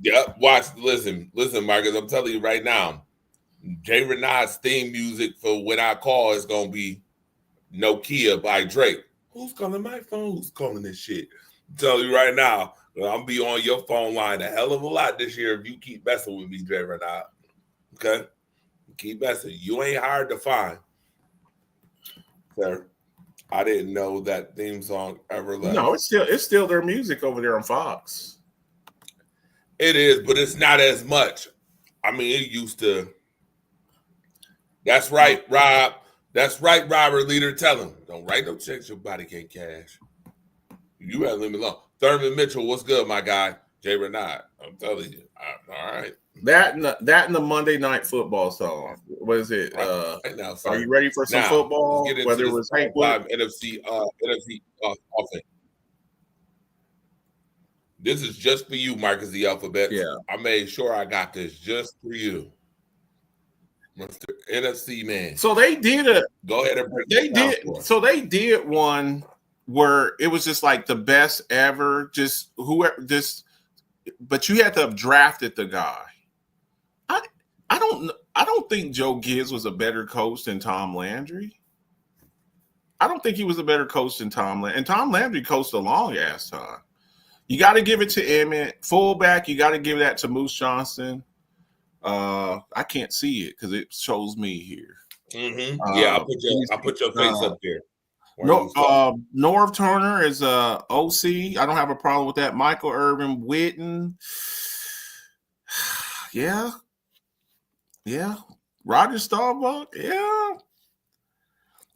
Yep. Listen, Marcus. I'm telling you right now, Jay Renard's theme music for When I Call is gonna be Nokia by Drake. Who's calling my phone? Who's calling this shit? I'm telling you right now, I'm be on your phone line a hell of a lot this year if you keep messing with me, Jay Renard. Okay, keep messing. You ain't hard to find, sir. I didn't know that theme song ever left. No, it's still their music over there on Fox. It is, but it's not as much. I mean, it used to. That's right, Rob. That's right, Robert Leader. Tell him, don't write no checks your body can't cash. You better leave me alone. Thurman Mitchell, what's good, my guy? Jay Renard. I'm telling you. All right. That and the Monday Night Football song. What is it? Right now, are you ready for some football? Whether it was Hank NFC offense. This is just for you, Marcus the Alphabet. Yeah, I made sure I got this just for you, Mr. NFC man. So they did Go ahead and break they did. So they did one where it was just like the best ever. Just whoever. But you had to have drafted the guy. I don't think Joe Gibbs was a better coach than Tom Landry. I don't think he was a better coach than Tom Landry. And Tom Landry coached a long ass time. You got to give it to Emmett. Fullback, you got to give that to Moose Johnston. I can't see it because it shows me here. Mm-hmm. Yeah, I'll put your face up there. Norv Turner is OC. I don't have a problem with that. Michael Irvin Witten. Yeah. Roger Staubach. Yeah.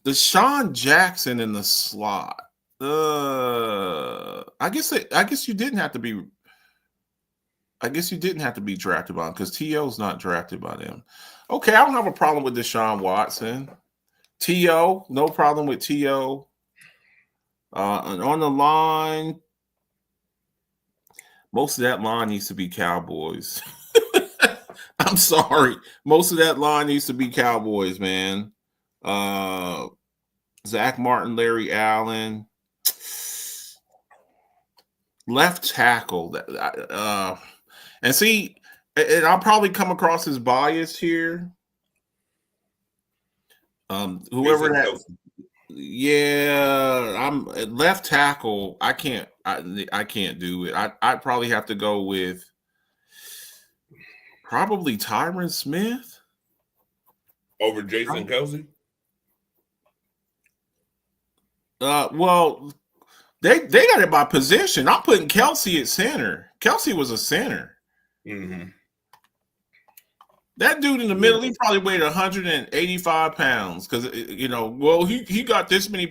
Deshaun Jackson in the slot. I guess you didn't have to be. I guess you didn't have to be drafted by him because T.O.'s not drafted by them. Okay, I don't have a problem with Deshaun Watson. T.O., no problem with T.O. And on the line, most of that line needs to be Cowboys. I'm sorry. Most of that line needs to be Cowboys, man. Zach Martin, Larry Allen. Left tackle. And see, and I'll probably come across as biased here. Whoever that, yeah, I'm left tackle. I can't do it. I'd probably have to go with probably Tyron Smith over Jason Kelce. Well, they got it by position. I'm putting Kelce at center. Kelce was a center. Mm-hmm. That dude in the middle, he probably weighed 185 pounds because he got this many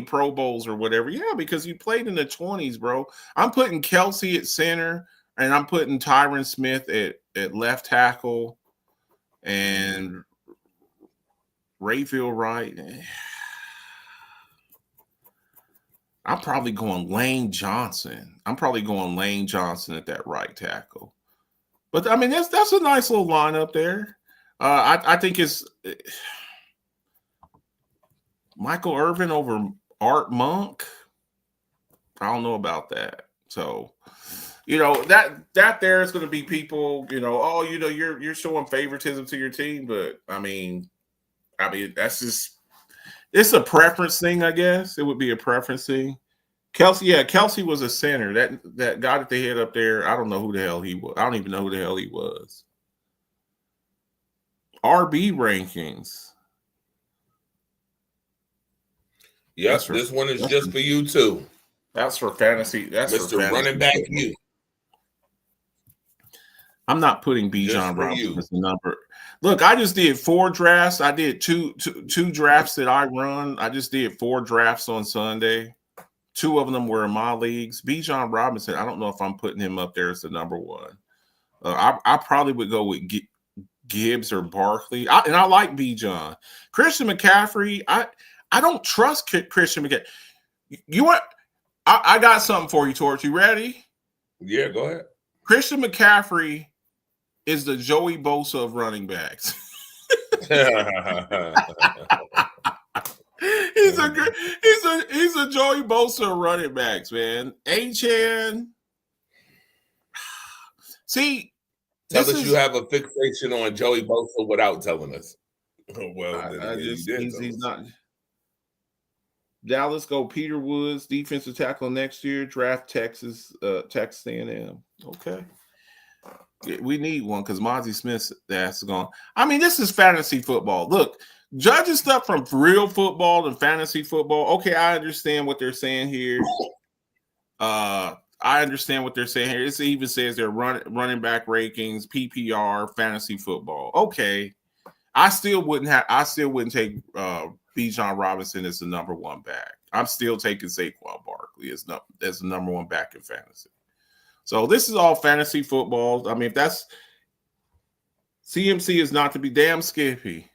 Pro Bowls or whatever. Yeah, because he played in the 20s, bro. I'm putting Kelsey at center, and I'm putting Tyron Smith at left tackle, and Rayfield right. I'm probably going Lane Johnson. at that right tackle. But I mean, that's a nice little lineup there. I think it's Michael Irvin over Art Monk. I don't know about that. So, that there is going to be people, you're showing favoritism to your team, but I mean, that's just it's a preference thing, I guess. It would be a preference thing. Kelsey was a center. That guy that they had up there, I don't know who the hell he was. I don't even know who the hell he was. RB rankings. Yes, this one is just for you too. That's for fantasy. That's Mr. for fantasy. Running back you. I'm not putting Bijan Robinson as the number. Look, I just did 4 drafts. I did two drafts that I run. I just did 4 drafts on Sunday. 2 of them were in my leagues. Bijan Robinson, I don't know if I'm putting him up there as the number 1. I probably would go with Gibbs or Barkley. And I like Bijan. Christian McCaffrey, I don't trust Christian McCaffrey. You want? I got something for you, Torch. You ready? Yeah, go ahead. Christian McCaffrey is the Joey Bosa of running backs. He's a Joey Bosa of running backs, man. Achane. See, tell us you have a fixation on Joey Bosa without telling us. Well, he's not. Dallas go Peter Woods, defensive tackle next year. Draft Texas A&M. Okay. We need one because Mozzie Smith's ass is gone. I mean, this is fantasy football. Look, judging stuff from real football and fantasy football. Okay, I understand what they're saying here. I understand what they're saying here. It even says they're running back rankings, PPR, fantasy football. Okay, I still wouldn't take Bijan Robinson as the number 1 back. I'm still taking Saquon Barkley as the number 1 back in fantasy. So this is all fantasy football. I mean, if that's CMC is not to be damn Skippy.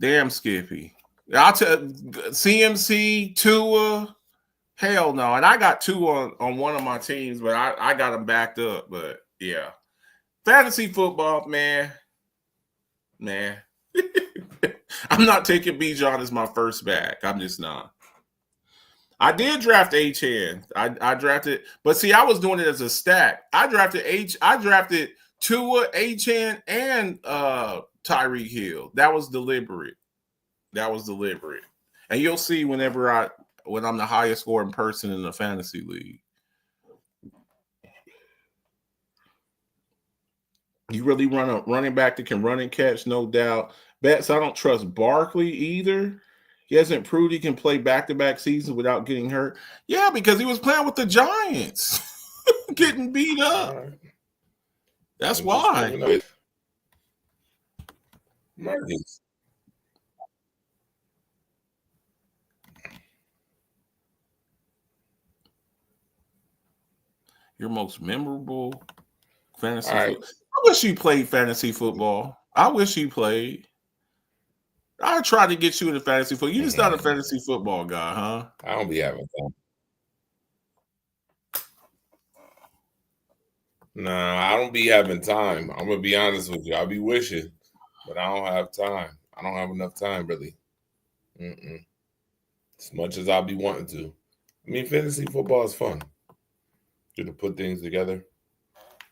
I'll tell CMC, Tua, hell no. And I got 2 on one of my teams, but I got them backed up. But yeah, fantasy football, man. I'm not taking Bijan as my first back. I'm just not. I did draft Achane. I drafted, but see, I was doing it as a stack. I drafted Tua, Achane, and Tyreek Hill. That was deliberate. And you'll see when I'm the highest scoring person in the fantasy league. You really run a running back that can run and catch, no doubt. Betts, I don't trust Barkley either. He hasn't proved he can play back-to-back seasons without getting hurt. Yeah, because he was playing with the Giants, getting beat up. Right. That's why. Your most memorable fantasy football. I wish you played fantasy football. I wish you played. I tried to get you into fantasy football. You're just not a fantasy football guy, huh? I don't be having time. Nah, I don't be having time. I'm going to be honest with you. I'll be wishing, but I don't have time. I don't have enough time, really. As much as I'll be wanting to. I mean, fantasy football is fun. Get to put things together,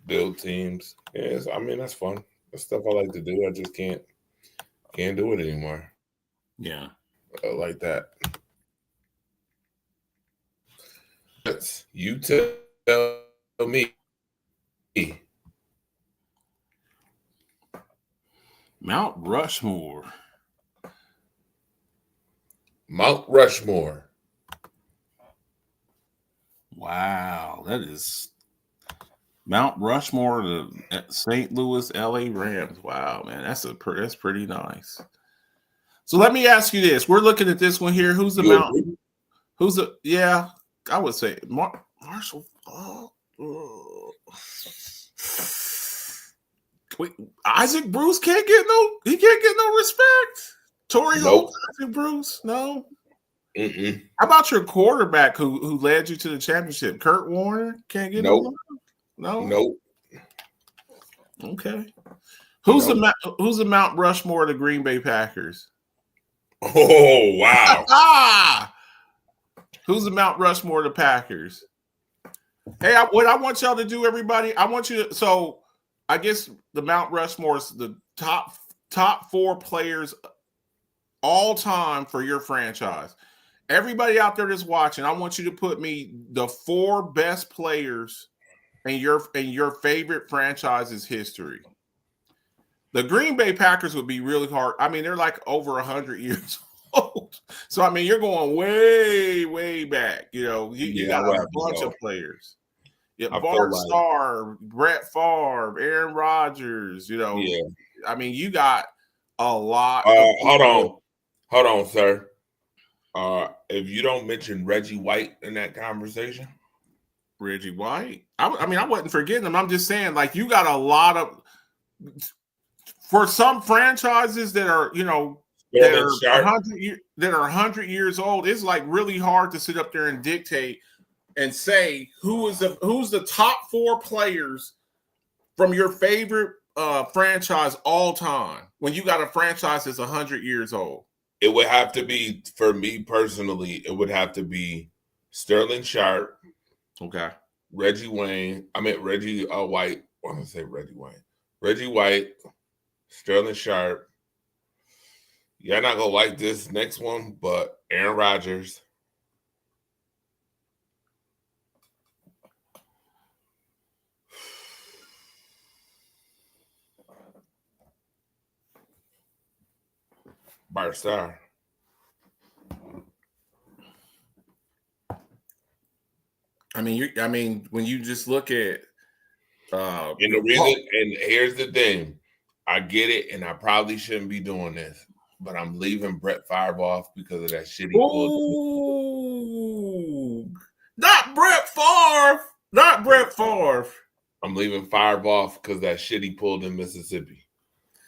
build teams. Yes, I mean, that's fun. That's stuff I like to do. I just can't do it anymore. Yeah. Like that. You tell me. Mount Rushmore. Wow, that is Mount Rushmore, the St. Louis, LA Rams. Wow, man, that's pretty nice. So let me ask you this: we're looking at this one here. Who's the Mount? Who's the? Yeah, I would say Marshall. Wait, Isaac Bruce can't get no respect. Torrey Holt, Isaac Bruce, no. Mm-mm. How about your quarterback who led you to the championship? Kurt Warner can't get no love? No. Nope. Okay. Who's the Mount Rushmore of the Green Bay Packers? Oh, wow. Who's the Mount Rushmore of the Packers? Hey, what I want y'all to do, everybody, I want you to. So, I guess the Mount Rushmore is the top 4 players all time for your franchise. Everybody out there that's watching, I want you to put me the 4 best players in your favorite franchise's history. The Green Bay Packers would be really hard. I mean, they're like over 100 years old. So, I mean, you're going way, way back. You know, you got a bunch of players. Yeah, Bart Starr, Brett Favre, Aaron Rodgers, you know. Yeah. I mean, you got a lot. Hold on, sir. If you don't mention Reggie White in that conversation. Reggie White? I mean, I wasn't forgetting him. I'm just saying, like, you got a lot of for some franchises that are, you know, that are 100 years old. It's like really hard to sit up there and dictate and say who's the top 4 players from your favorite franchise all time when you got a franchise that's 100 years old. It would have to be, for me personally, it would have to be Sterling Sharp. Okay. Reggie White. I want to say Reggie White. Reggie White, Sterling Sharp. You're not going to like this next one, but Aaron Rodgers. Bart Starr. I mean, when you just look at and the reason, and here's the thing, I get it, and I probably shouldn't be doing this, but I'm leaving Brett Favre off because of that shitty. Ooh, not Brett Favre. Not Brett Favre. I'm leaving Favre off because that shit he pulled in Mississippi.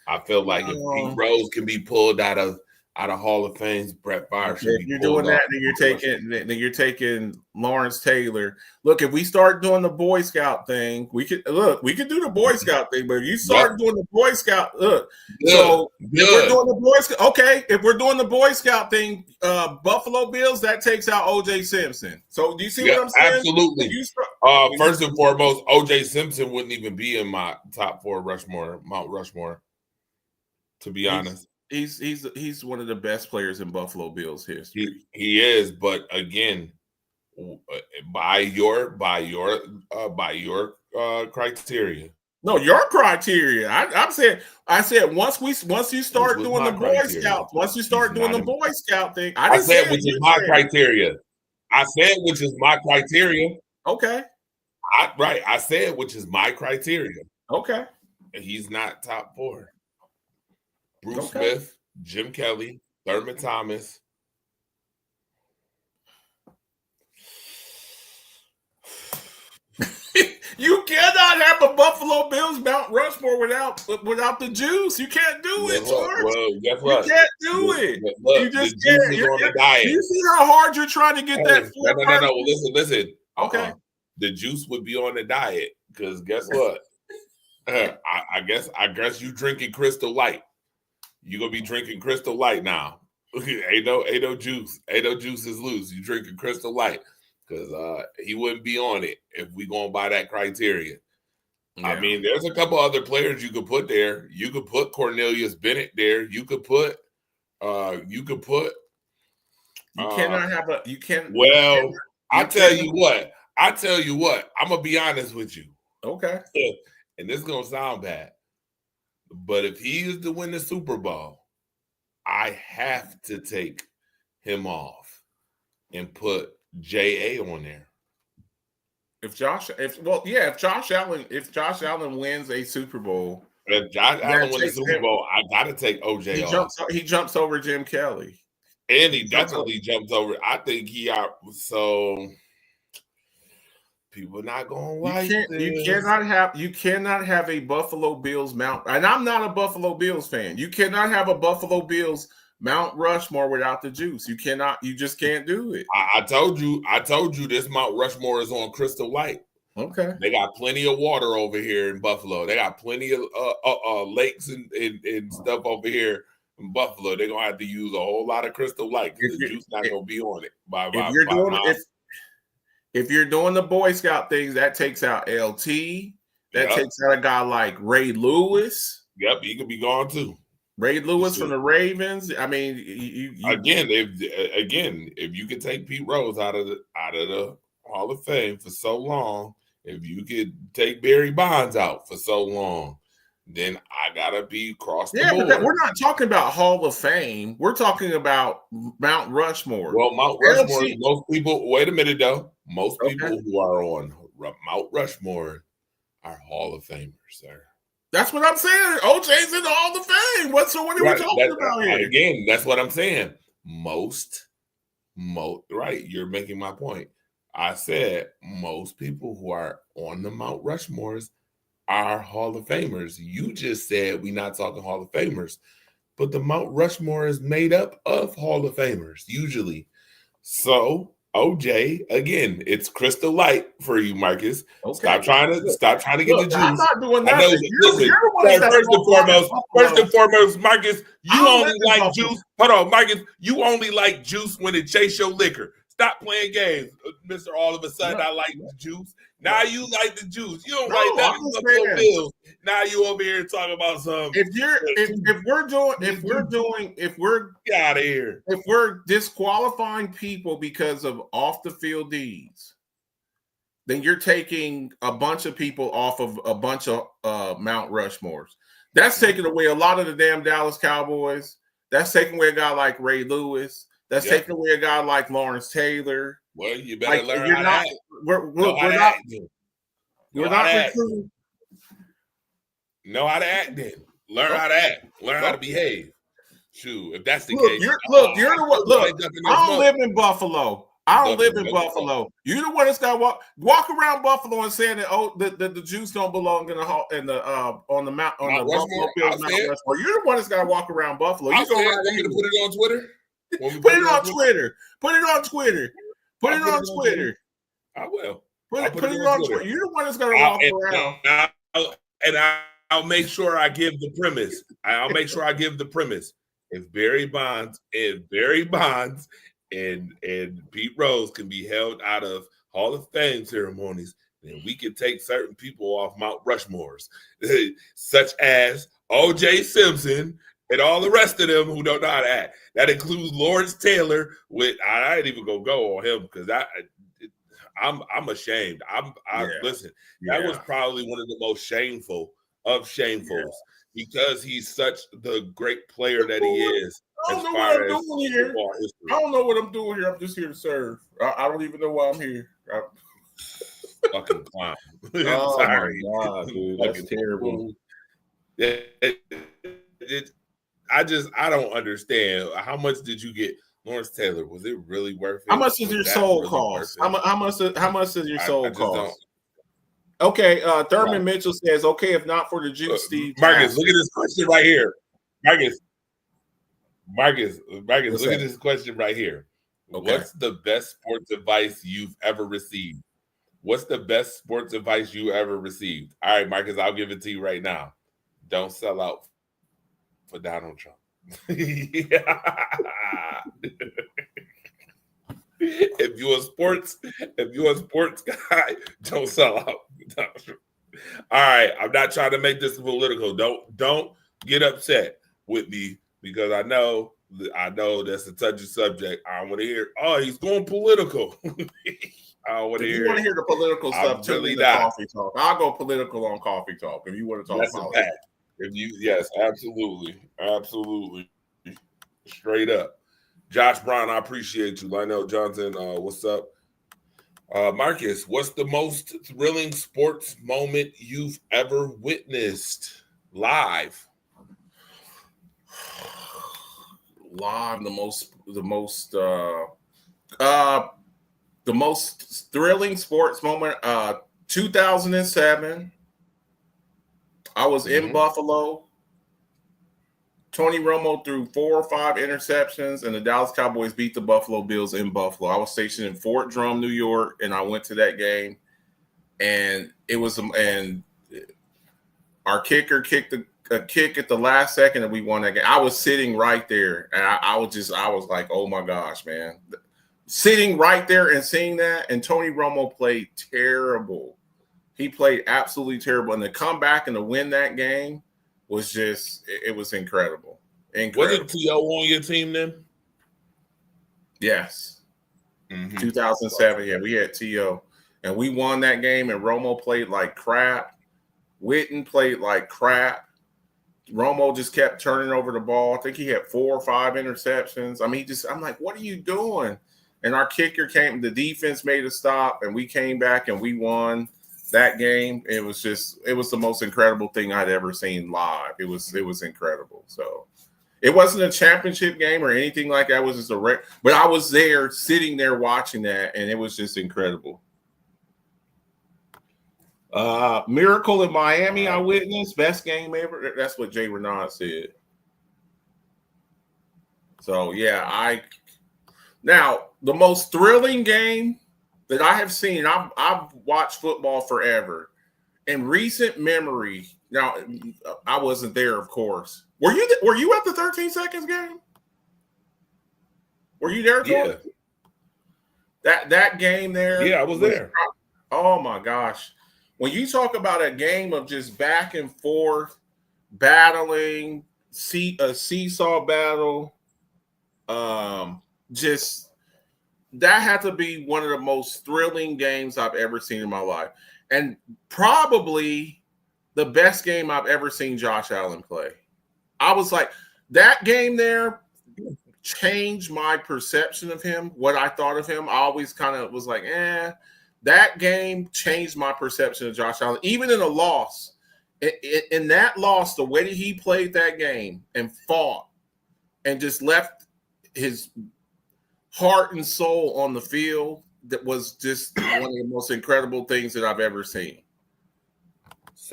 I feel like if Pete Rose can be pulled out of Hall of Fame's, Brett Favre should be. If you're doing that, then you're taking Lawrence Taylor. Look, if we start doing the Boy Scout thing, we could do the Boy Scout thing. But if you start doing the Boy Scout, if we're doing the Boy Scout, okay. If we're doing the Boy Scout thing, Buffalo Bills, that takes out O.J. Simpson. So do you see what I'm saying? Absolutely. First and foremost, O.J. Simpson wouldn't even be in my top 4 Mount Rushmore. To be honest. He's one of the best players in Buffalo Bills history. He is, but again, by your criteria. No, your criteria. I said once you start doing the Boy Scouts, once you start doing the Boy Scout thing, I said which is my criteria. I said which is my criteria. Okay. I said which is my criteria. Okay. And he's not top 4. Bruce Smith, Jim Kelly, Thurman Thomas. You cannot have a Buffalo Bills Mount Rushmore without the juice. You can't do it, George. Well, guess what? You can't do it. Look, you just can't. On the diet. Do you see how hard you're trying to get that? No. Listen. Okay. The juice would be on the diet because guess what? I guess you drinking Crystal Light. You're gonna be drinking Crystal Light now. ain't no juice. Ain't no juice is loose. You drinking Crystal Light. Because he wouldn't be on it if we going by that criteria. Yeah. I mean, there's a couple other players you could put there. You could put Cornelius Bennett there. You could put. You cannot have a. You can't. Well, I tell you what. I'm gonna be honest with you. Okay. And this is gonna sound bad, but if he is to win the Super Bowl, I have to take him off and put J.A. on there. if Josh Allen wins a Super Bowl, If Josh Allen wins the takes Super him- Bowl, I gotta take OJ off. he jumps over Jim Kelly. And he definitely jumps over. I think he out. So people not gonna like this. You cannot have a Buffalo Bills Mount. And I'm not a Buffalo Bills fan. You cannot have a Buffalo Bills Mount Rushmore without the juice. You cannot. You just can't do it. I told you this Mount Rushmore is on Crystal Light. Okay. They got plenty of water over here in Buffalo. They got plenty of lakes and stuff over here in Buffalo. They're gonna have to use a whole lot of Crystal Light because the juice not gonna be on it. If you're doing the Boy Scout things, that takes out LT. That takes out a guy like Ray Lewis. Yep, he could be gone too. Ray Lewis from the Ravens. I mean, if you could take Pete Rose out of the Hall of Fame for so long, if you could take Barry Bonds out for so long, then I gotta be across the board. But we're not talking about Hall of Fame. We're talking about Mount Rushmore. Well, Mount Rushmore. Most people. Wait a minute, though. Most people who are on Mount Rushmore are Hall of Famers, sir. That's what I'm saying. OJ's in the Hall of Fame. What are we talking about here? Again, that's what I'm saying. Most, right. You're making my point. I said most people who are on the Mount Rushmores are Hall of Famers. You just said we're not talking Hall of Famers, but the Mount Rushmore is made up of Hall of Famers, usually. So OJ, again, it's Crystal Light for you, Marcus. Okay. Stop trying to get the juice. I'm not doing that. First and foremost, Marcus, you only like juice. Hold on, Marcus, you only like juice when it chase your liquor. Stop playing games, Mr. All of a sudden I like the juice. Now you like the juice. You don't like that. Bills. Now you over here talking about some. If we're get out of here. If we're disqualifying people because of off the field deeds, then you're taking a bunch of people off of a bunch of Mount Rushmores. That's taking away a lot of the damn Dallas Cowboys. That's taking away a guy like Ray Lewis. That's taking away a guy like Lawrence Taylor. Well, you better learn how to act. We're not recruiting. Know how to act then. Learn how to act. Learn how to behave. Shoot, if that's the case. You're the one. Look, I don't live in Buffalo. You're the one that's got to walk around Buffalo and saying that the Jews don't belong on the Buffalo Bills Mount Rushmore. You're the one that's got to walk around Buffalo. You going to put it on Twitter? Put it on Twitter. I will. Put it on Twitter. You're the one that's going to walk around. I'll make sure I give the premise. If Barry Bonds and Pete Rose can be held out of Hall of Fame ceremonies, then we can take certain people off Mount Rushmores, such as O.J. Simpson and all the rest of them who don't know how to act. That includes Lawrence Taylor. I ain't even gonna go on him because I'm ashamed. Listen. That was probably one of the most shameful of shamefuls because he's such the great player that he is. I don't know what I'm doing here. I don't know what I'm doing here. I'm just here to serve. I don't even know why I'm here. Fucking clown. Oh my God, dude, that's terrible. I don't understand. How much did you get, Lawrence Taylor? Was it really worth it? How much does your soul cost? How much does your soul cost? Okay, Thurman Mitchell says, "Okay, if not for the juice, Steve." Marcus, look at this question right here. Marcus, look at this question right here. Okay. What's the best sports advice you've ever received? What's the best sports advice you ever received? All right, Marcus, I'll give it to you right now. Don't sell out for Donald Trump. If you're a sports guy, don't sell out. All right, I'm not trying to make this political. Don't get upset with me because I know that's a touchy subject. I want to hear. Oh, he's going political. I want to hear. You want to hear the political stuff? Really Coffee Talk. I'll go political on Coffee Talk if you want to talk politics. Yes, absolutely. Straight up. Josh Brown, I appreciate you. Lionel Johnson, what's up? Marcus, what's the most thrilling sports moment you've ever witnessed live? Live, the most thrilling sports moment. 2007. I was in Buffalo. Tony Romo threw 4 or 5 interceptions, and the Dallas Cowboys beat the Buffalo Bills in Buffalo. I was stationed in Fort Drum, New York, and I went to that game. And our kicker kicked a kick at the last second, and we won that game. I was sitting right there, and I was like, oh my gosh, man. Sitting right there and seeing that, and Tony Romo played terrible. He played absolutely terrible. And to come back and to win that game was just, it was incredible. Wasn't T.O. on your team then? Yes. 2007, yeah, we had T.O. And we won that game, and Romo played like crap. Witten played like crap. Romo just kept turning over the ball. I think he had 4 or 5 interceptions. I mean, I'm like, what are you doing? And our kicker came, the defense made a stop, and we came back and we won that game. It was the most incredible thing I'd ever seen live. It was incredible. So it wasn't a championship game or anything like that. It was just but I was there sitting there watching that, and it was just incredible. Miracle in Miami, I witnessed. Best game ever. That's what Jay Renaud said. So yeah, now the most thrilling game that I have seen, I've watched football forever. In recent memory, now I wasn't there, of course. Were you at the 13 seconds game? Were you there? Yeah. That game there. Yeah, I was there. Oh my gosh. When you talk about a game of just back and forth, battling, a seesaw battle, just that had to be one of the most thrilling games I've ever seen in my life. And probably the best game I've ever seen Josh Allen play. I was like, that game there changed my perception of him, what I thought of him. I always kind of was like, that game changed my perception of Josh Allen. Even in a loss, in that loss, the way that he played that game and fought and just left his heart and soul on the field, that was just one of the most incredible things that I've ever seen.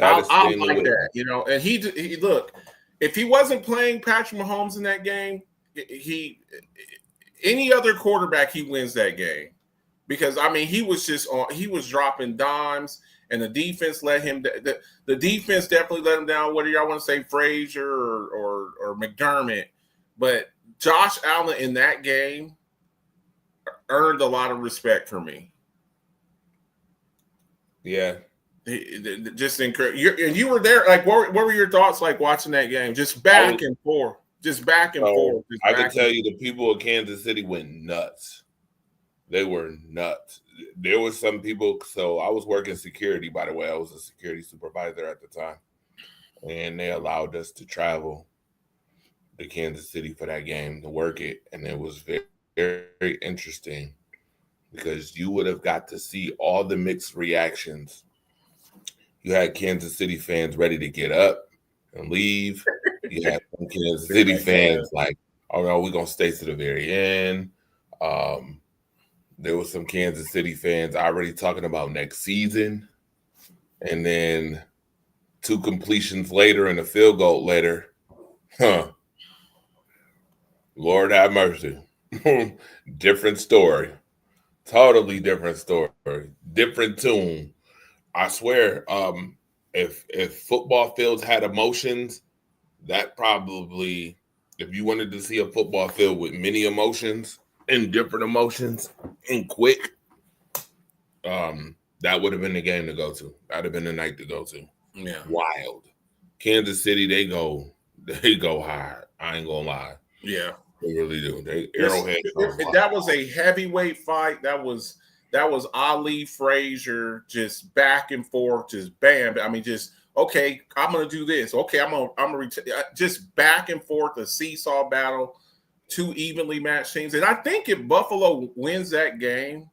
I like that, you know. And he look, if he wasn't playing Patrick Mahomes in that game, any other quarterback, he wins that game. Because, I mean, he was dropping dimes, and the defense let him. The defense definitely let him down. Whether y'all want to say Frazier or McDermott, but Josh Allen in that game earned a lot of respect for me. Yeah, just incredible. You were there. Like, what were your thoughts like watching that game? Just back and forth. I can tell you, the people of Kansas City went nuts. They were nuts. There was some people. So I was working security, by the way. I was a security supervisor at the time. And they allowed us to travel to Kansas City for that game to work it. And it was very, very interesting because you would have got to see all the mixed reactions. You had Kansas City fans ready to get up and leave. You had some Kansas City fans like, oh, no, we're going to stay to the very end. There was some Kansas City fans already talking about next season. And then 2 completions later and a field goal later. Lord have mercy. Different story. Totally different story. Different tune. I swear, if football fields had emotions, that probably, if you wanted to see a football field with many emotions and different emotions and quick, that would have been the game to go to. That'd have been the night to go to. Yeah. Wild. Kansas City, they go hard. I ain't gonna lie. Yeah. They really do. Arrowhead. That was a heavyweight fight. That was Ali Frazier, just back and forth, just bam. I mean, just okay, I'm gonna do this. Okay, I'm gonna just back and forth, a seesaw battle, 2 evenly matched teams. And I think if Buffalo wins that game,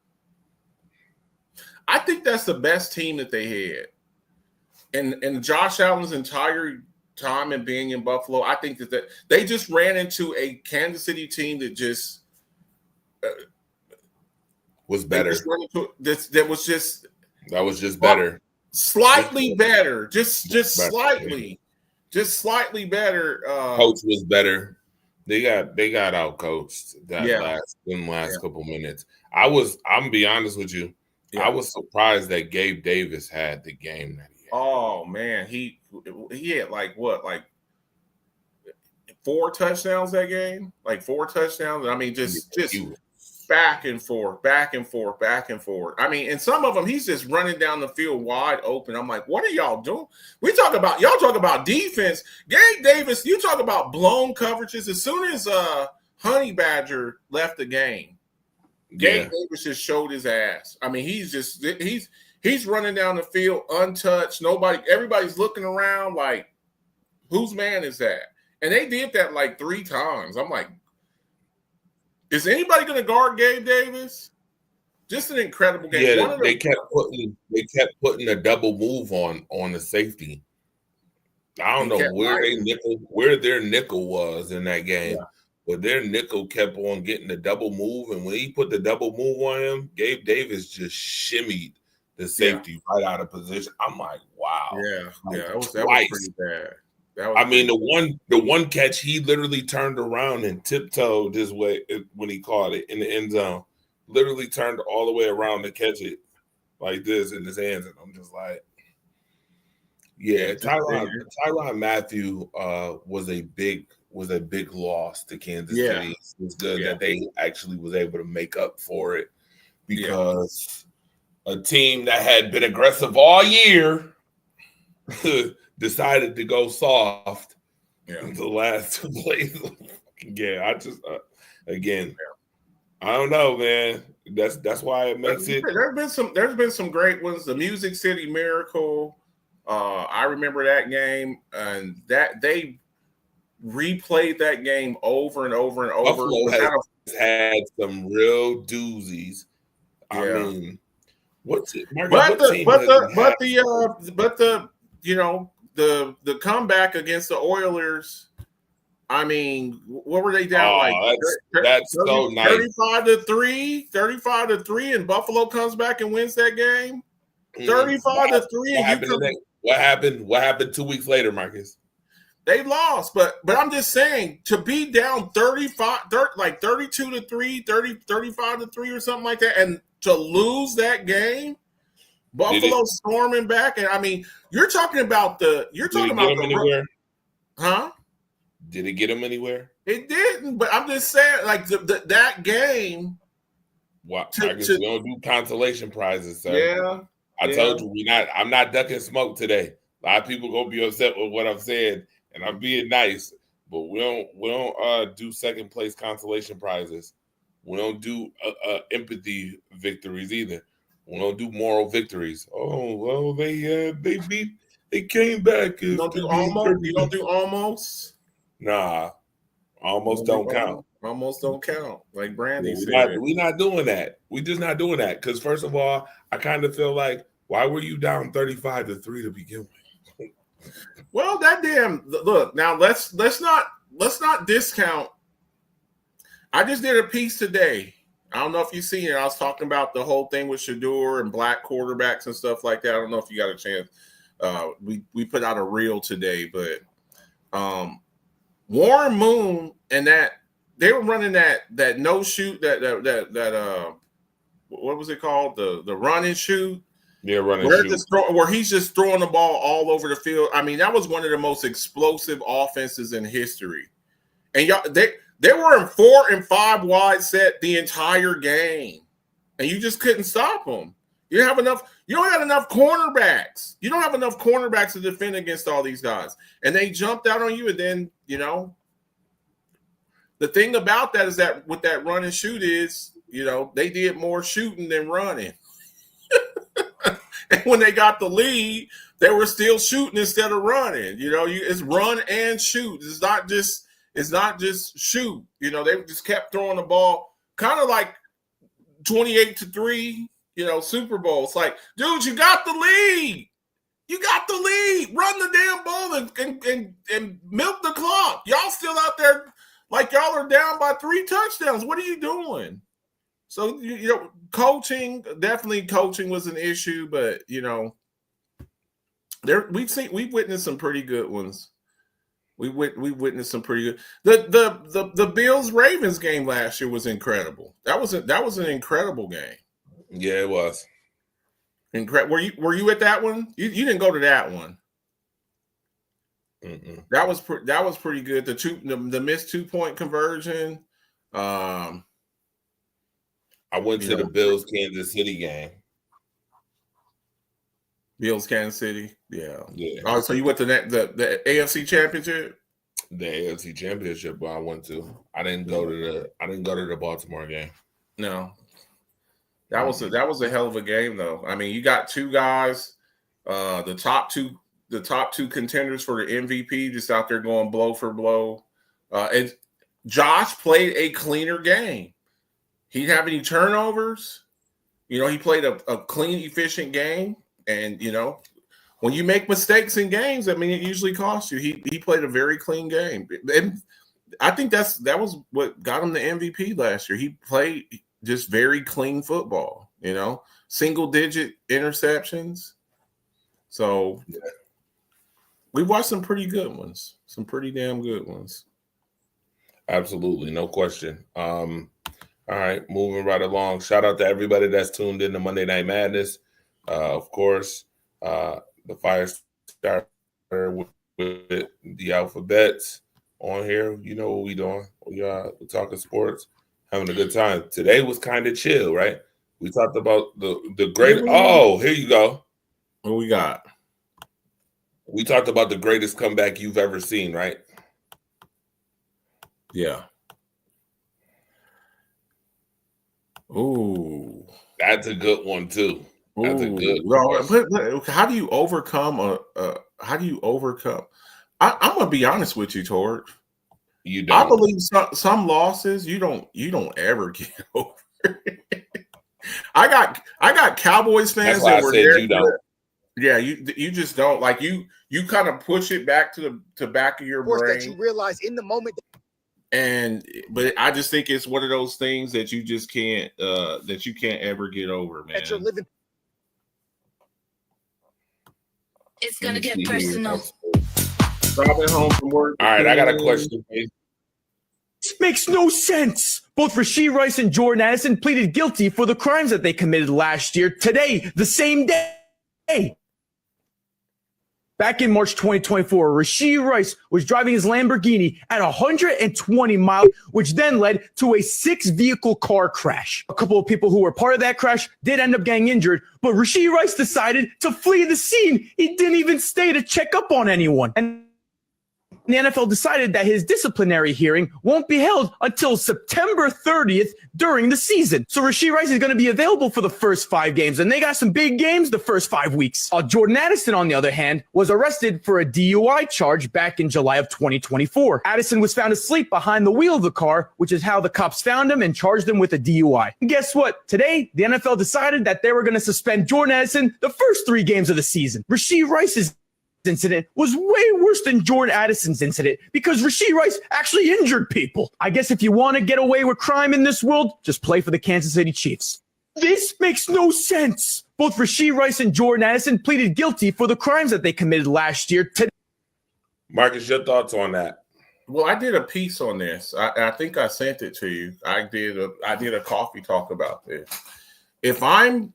think that's the best team that they had. And Josh Allen's entire time in being in Buffalo, I think that they just ran into a Kansas City team that just was better. That was just better. Slightly better. Just slightly. Just slightly better. Coach was better. They got out coached that last couple minutes. I'm gonna be honest with you. Yeah. I was surprised that Gabe Davis had the game that he had. Oh man, he had like 4 touchdowns that game. Like 4 touchdowns. I mean, just back and forth, back and forth, back and forth. I mean, and some of them he's just running down the field wide open. I'm like, what are y'all doing? Y'all talk about defense. Gabe Davis, you talk about blown coverages. As soon as Honey Badger left the game, Gabe Davis just showed his ass. I mean, he's running down the field untouched. Everybody's looking around like, whose man is that? And they did that like 3 times. I'm like, is anybody going to guard Gabe Davis? Just an incredible game. Yeah, they kept putting a double move on the safety. I don't know where their nickel was in that game, but their nickel kept on getting the double move, and when he put the double move on him, Gabe Davis just shimmied the safety right out of position. I'm like, wow. Yeah, that was pretty bad. The one catch, he literally turned around and tiptoed his way when he caught it in the end zone. Literally turned all the way around to catch it like this in his hands, and I'm just like, Tyrann Mathieu was a big loss to Kansas City. It was good that they actually was able to make up for it because a team that had been aggressive all year decided to go soft in the last 2 plays. I don't know, man. That's why it makes it. There's been some great ones. The Music City Miracle. I remember that game, and that they replayed that game over and over and over. Buffalo has had some real doozies. I mean, what's it? The comeback against the Oilers, I mean, what were they down that's 30, so nice. 35-3, and Buffalo comes back and wins that game. 35-3. What happened 2 weeks later, Marcus? They lost, but I'm just saying, to be down 32-3, 35-3 or something like that, and to lose that game. Buffalo storming back, and I mean, you're talking about anywhere? Huh? Did it get them anywhere? It didn't, but I'm just saying, like that game. What? We don't do consolation prizes, sir. Yeah, I told you I'm not ducking smoke today. A lot of people gonna be upset with what I've said, and I'm being nice, but we don't do second place consolation prizes. We don't do empathy victories either. We don't do moral victories. Oh well, they came back. You don't do almost. You don't do almost. Nah, almost don't count. Almost don't count. Like Brandy said, we're not doing that. We're just not doing that because first of all, I kind of feel like why were you down 35-3 to begin with? Well, that damn look. Now let's not discount. I just did a piece today. I don't know if you've seen it. I was talking about the whole thing with Shedeur and black quarterbacks and stuff like that. I don't know if you got a chance. We put out a reel today, but Warren Moon and that they were running that no shoot that what was it called, the run and shoot. Yeah, running where he's just throwing the ball all over the field. I mean, that was one of the most explosive offenses in history. And y'all, they were in 4 and 5 wide set the entire game, and you just couldn't stop them. You don't have enough. You don't have enough cornerbacks. You don't have enough cornerbacks to defend against all these guys, and they jumped out on you. And then the thing about that is that with that run and shoot is they did more shooting than running. And when they got the lead, they were still shooting instead of running. It's run and shoot. It's not just shoot. They just kept throwing the ball, kind of like 28-3. Super Bowl. It's like, dude, you got the lead. You got the lead. Run the damn ball and milk the clock. Y'all still out there like y'all are down by 3 touchdowns. What are you doing? So, coaching was an issue, but we've witnessed some pretty good ones. We witnessed some pretty good. The Bills Ravens game last year was incredible. That was an incredible game. Yeah, it was. Incredible. Were you at that one? You didn't go to that one. Mm-mm. That was pretty good. The missed 2-point conversion. I went to the Bills Kansas City game. Bills Kansas City, yeah. Oh, so you went to the AFC Championship? The AFC Championship I went to. I didn't go to the Baltimore game. No. That was a hell of a game though. I mean, you got 2 guys, the top two contenders for the MVP just out there going blow for blow. And Josh played a cleaner game. He didn't have any turnovers. He played a clean, efficient game. And, when you make mistakes in games, it usually costs you. He played a very clean game. And I think that was what got him the MVP last year. He played just very clean football, single-digit interceptions. So we watched some pretty good ones, some pretty damn good ones. Absolutely, no question. All right, moving right along. Shout out to everybody that's tuned in to Monday Night Madness. Of course, the Fire Starter with the alphabets on here. You know what we doing. We're talking sports, having a good time. Today was kind of chill, right? We talked about the great. Oh, here you go. What we got? We talked about the greatest comeback you've ever seen, right? Yeah. Ooh. That's a good one, too. That's a good one. But how do you overcome I'm gonna be honest with you, Torch. You don't. I believe some losses you don't there get over. I got Cowboys fans that were there. You don't. Yeah, you just don't. Like you kind of push it back to the back of your brain. That you realize in the moment. But I just think it's one of those things that you just can't ever get over, man. That you're living. It's gonna get personal. Driving home from work. All right, I got a question for you. This makes no sense. Both Rashee Rice and Jordan Addison pleaded guilty for the crimes that they committed last year. Today, the same day. Back in March 2024, Rashee Rice was driving his Lamborghini at 120 miles, which then led to a 6-vehicle car crash. A couple of people who were part of that crash did end up getting injured, but Rashee Rice decided to flee the scene. He didn't even stay to check up on anyone. And the NFL decided that his disciplinary hearing won't be held until September 30th during the season. So Rashee Rice is going to be available for the first 5 games, and they got some big games the first 5 weeks. Jordan Addison, on the other hand, was arrested for a DUI charge back in July of 2024. Addison was found asleep behind the wheel of the car, which is how the cops found him and charged him with a DUI. And guess what? Today, the NFL decided that they were going to suspend Jordan Addison the first 3 games of the season. Rashee Rice's incident was way worse than Jordan Addison's incident because Rashee Rice actually injured people. I guess if you want to get away with crime in this world, just play for the Kansas City Chiefs. This makes no sense. Both Rashee Rice and Jordan Addison pleaded guilty for the crimes that they committed last year. Marcus, your thoughts on that? Well, I did a piece on this. I think I sent it to you. I did a coffee talk about this. If I'm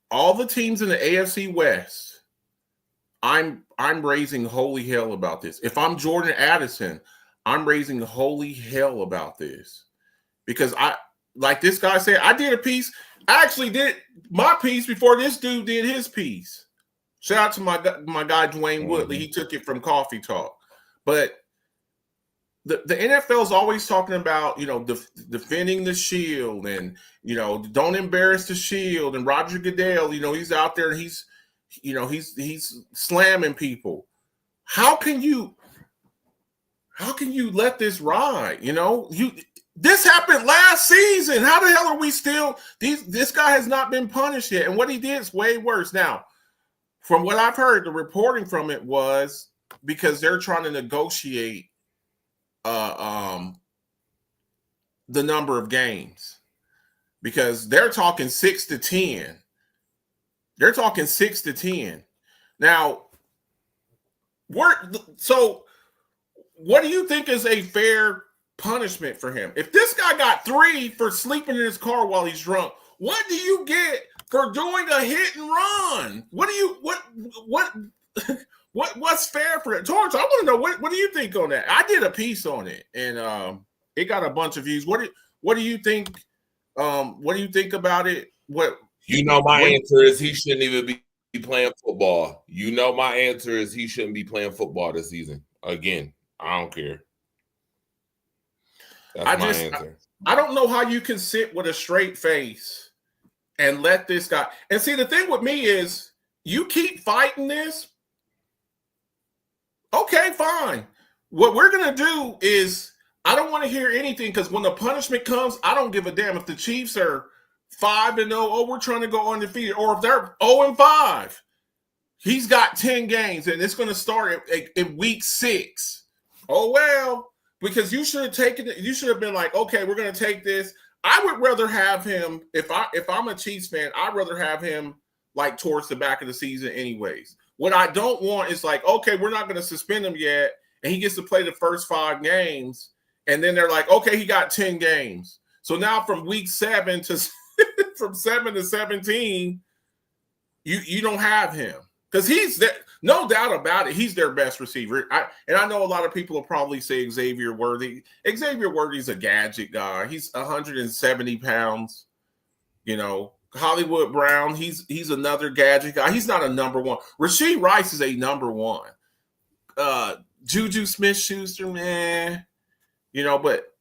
all the teams in the AFC West, I'm raising holy hell about this. If I'm Jordan Addison, I'm raising holy hell about this because like this guy said, I did a piece. I actually did my piece before this dude did his piece. Shout out to my guy Dwayne Woodley. He took it from Coffee Talk. But the NFL is always talking about defending the shield and don't embarrass the shield. And Roger Goodell, he's out there and he's slamming people. How can you let this ride? This happened last season. How the hell are we still? This guy has not been punished yet, and what he did is way worse. Now, from what I've heard, the reporting from it was because they're trying to negotiate the number of games, because they're talking 6 to 10. They're talking 6 to 10. Now, what do you think is a fair punishment for him? If this guy got 3 for sleeping in his car while he's drunk, what do you get for doing a hit and run? What's fair for it? Torrance, I want to know what do you think on that? I did a piece on it, and it got a bunch of views. What do you think? What do you think about it? My answer is he shouldn't even be playing football. My answer is he shouldn't be playing football this season. Again, I don't care. That's my answer. I don't know how you can sit with a straight face and let this guy. And see, the thing with me is, you keep fighting this. Okay, fine. What we're going to do is, I don't want to hear anything, because when the punishment comes, I don't give a damn if the Chiefs are 5-0. Oh, we're trying to go undefeated. Or if they're 0-5, he's got 10 games, and it's going to start in week 6. Oh, well, because you should have taken it. You should have been like, okay, we're going to take this. I would rather have him, if I'm a Chiefs fan, I'd rather have him like towards the back of the season anyways. What I don't want is like, okay, we're not going to suspend him yet, and he gets to play the first 5 games, and then they're like, okay, he got 10 games. So now from week 7 to from 7 to 17, you don't have him, because he's there, no doubt about it. He's their best receiver. I know a lot of people will probably say Xavier Worthy. Xavier Worthy's a gadget guy. He's 170 pounds. Hollywood Brown, he's another gadget guy. He's not a number one. Rashee Rice is a number one. Juju Smith-Schuster, man, but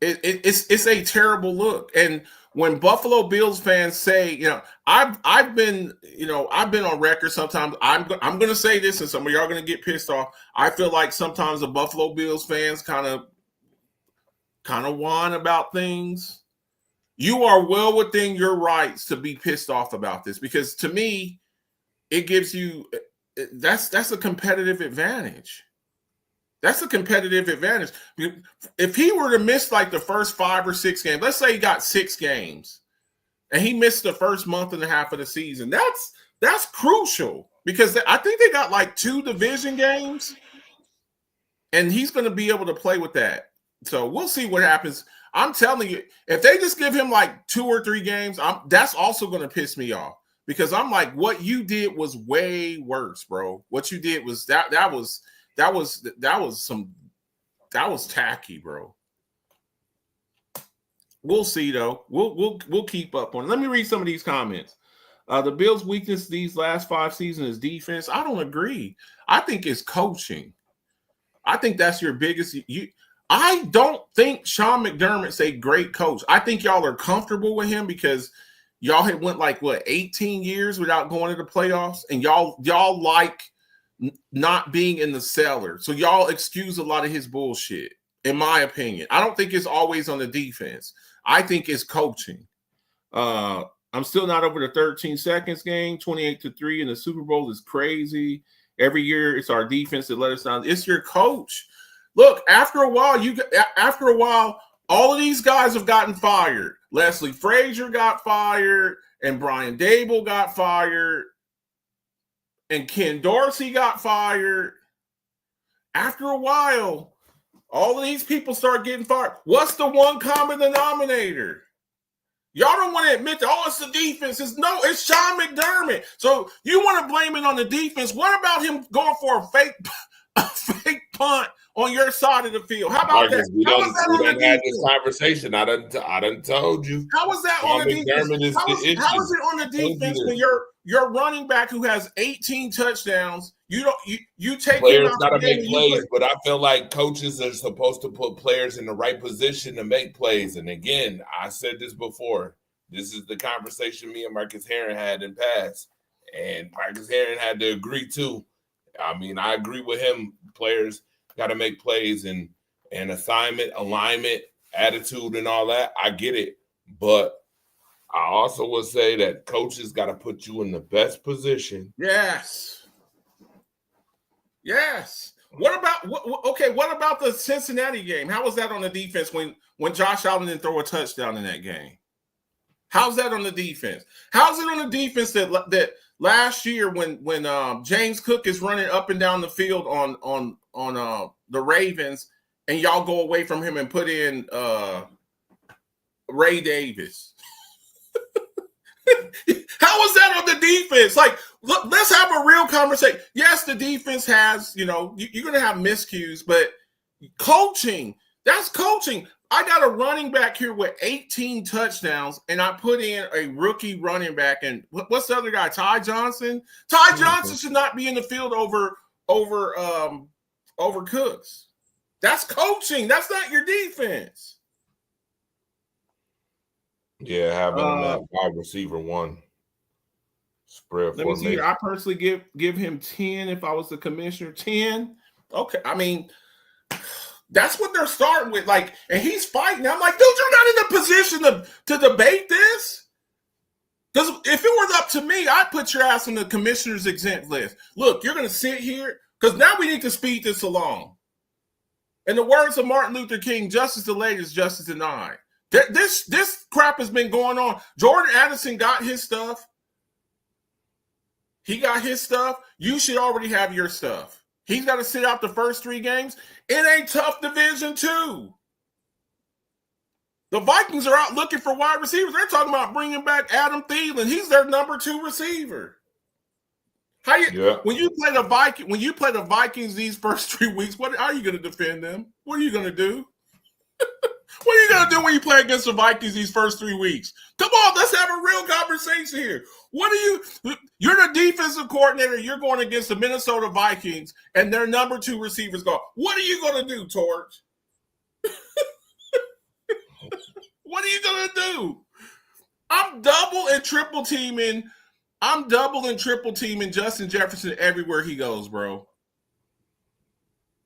it's a terrible look. And when Buffalo Bills fans say, I've been on record sometimes. I'm going to say this, and some of y'all are going to get pissed off. I feel like sometimes the Buffalo Bills fans kind of whine about things. You are well within your rights to be pissed off about this, because to me, it gives you that's a competitive advantage. That's a competitive advantage. If he were to miss like the first 5 or 6 games, let's say he got 6 games, and he missed the first month and a half of the season, that's crucial, because I think they got like 2 division games, and he's going to be able to play with that. So we'll see what happens. I'm telling you, if they just give him like 2 or 3 games, that's also going to piss me off, because I'm like, what you did was way worse, bro. What you did was that was tacky, bro. We'll see though. We'll keep up on it. Let me read some of these comments. The Bills' weakness these last 5 seasons is defense. I don't agree. I think it's coaching. I think that's your biggest. I don't think Sean McDermott's a great coach. I think y'all are comfortable with him because y'all had went like 18 years without going to the playoffs, and y'all like not being in the cellar. So y'all excuse a lot of his bullshit, in my opinion. I don't think it's always on the defense. I think it's coaching. I'm still not over the 13 seconds game. 28-3 in the Super Bowl is crazy. Every year it's our defense that let us down. It's your coach. Look, after a while, all of these guys have gotten fired. Leslie Frazier got fired, and Brian Dable got fired, and Ken Dorsey got fired. After a while, all of these people start getting fired. What's the one common denominator? Y'all don't want to admit that, it's the defense. It's Sean McDermott. So you want to blame it on the defense. What about him going for a fake punt on your side of the field? How about Marcus, that? We done had this conversation. I done told you. How was that on the defense? How is it on the defense when your running back who has 18 touchdowns, you take players got to make plays, but I feel like coaches are supposed to put players in the right position to make plays. And again, I said this before. This is the conversation me and Marcus Herring had in past, and Marcus Herring had to agree too. I mean, I agree with him. Players got to make plays and assignment, alignment, attitude and all that. I get it. But I also would say that coaches got to put you in the best position. Yes. Yes. What about the Cincinnati game? How was that on the defense when Josh Allen didn't throw a touchdown in that game? How's that on the defense? How's it on the defense that last year when James Cook is running up and down the field on the Ravens and y'all go away from him and put in Ray Davis? How is that on the defense? Like, look, let's have a real conversation. Yes, the defense has, you're going to have miscues, but coaching, that's coaching. I got a running back here with 18 touchdowns, and I put in a rookie running back. And what's the other guy? Ty Johnson? Ty Johnson should not be in the field over Cooks. That's coaching. That's not your defense. Yeah, having that wide receiver one spread Let me formation. see. I personally give him 10 if I was the commissioner. 10. Okay. I mean, that's what they're starting with. Like, and he's fighting. I'm like, dude, you're not in a position to debate this. Because if it was up to me, I'd put your ass on the commissioner's exempt list. Look, you're going to sit here because now we need to speed this along. In the words of Martin Luther King, justice delayed is justice denied. This crap has been going on. Jordan Addison got his stuff. He got his stuff. You should already have your stuff. He's got to sit out the first 3 games. It ain't tough division too. The Vikings are out looking for wide receivers. They're talking about bringing back Adam Thielen. He's their number 2 receiver. When you play the Vikings these first 3 weeks, how are you going to defend them? What are you going to do? What are you going to do when you play against the Vikings these first 3 weeks? Come on, let's have a real conversation here. You're the defensive coordinator. You're going against the Minnesota Vikings and their number 2 receivers go. What are you going to do, Torch? What are you going to do? I'm double and triple teaming Justin Jefferson everywhere he goes, bro.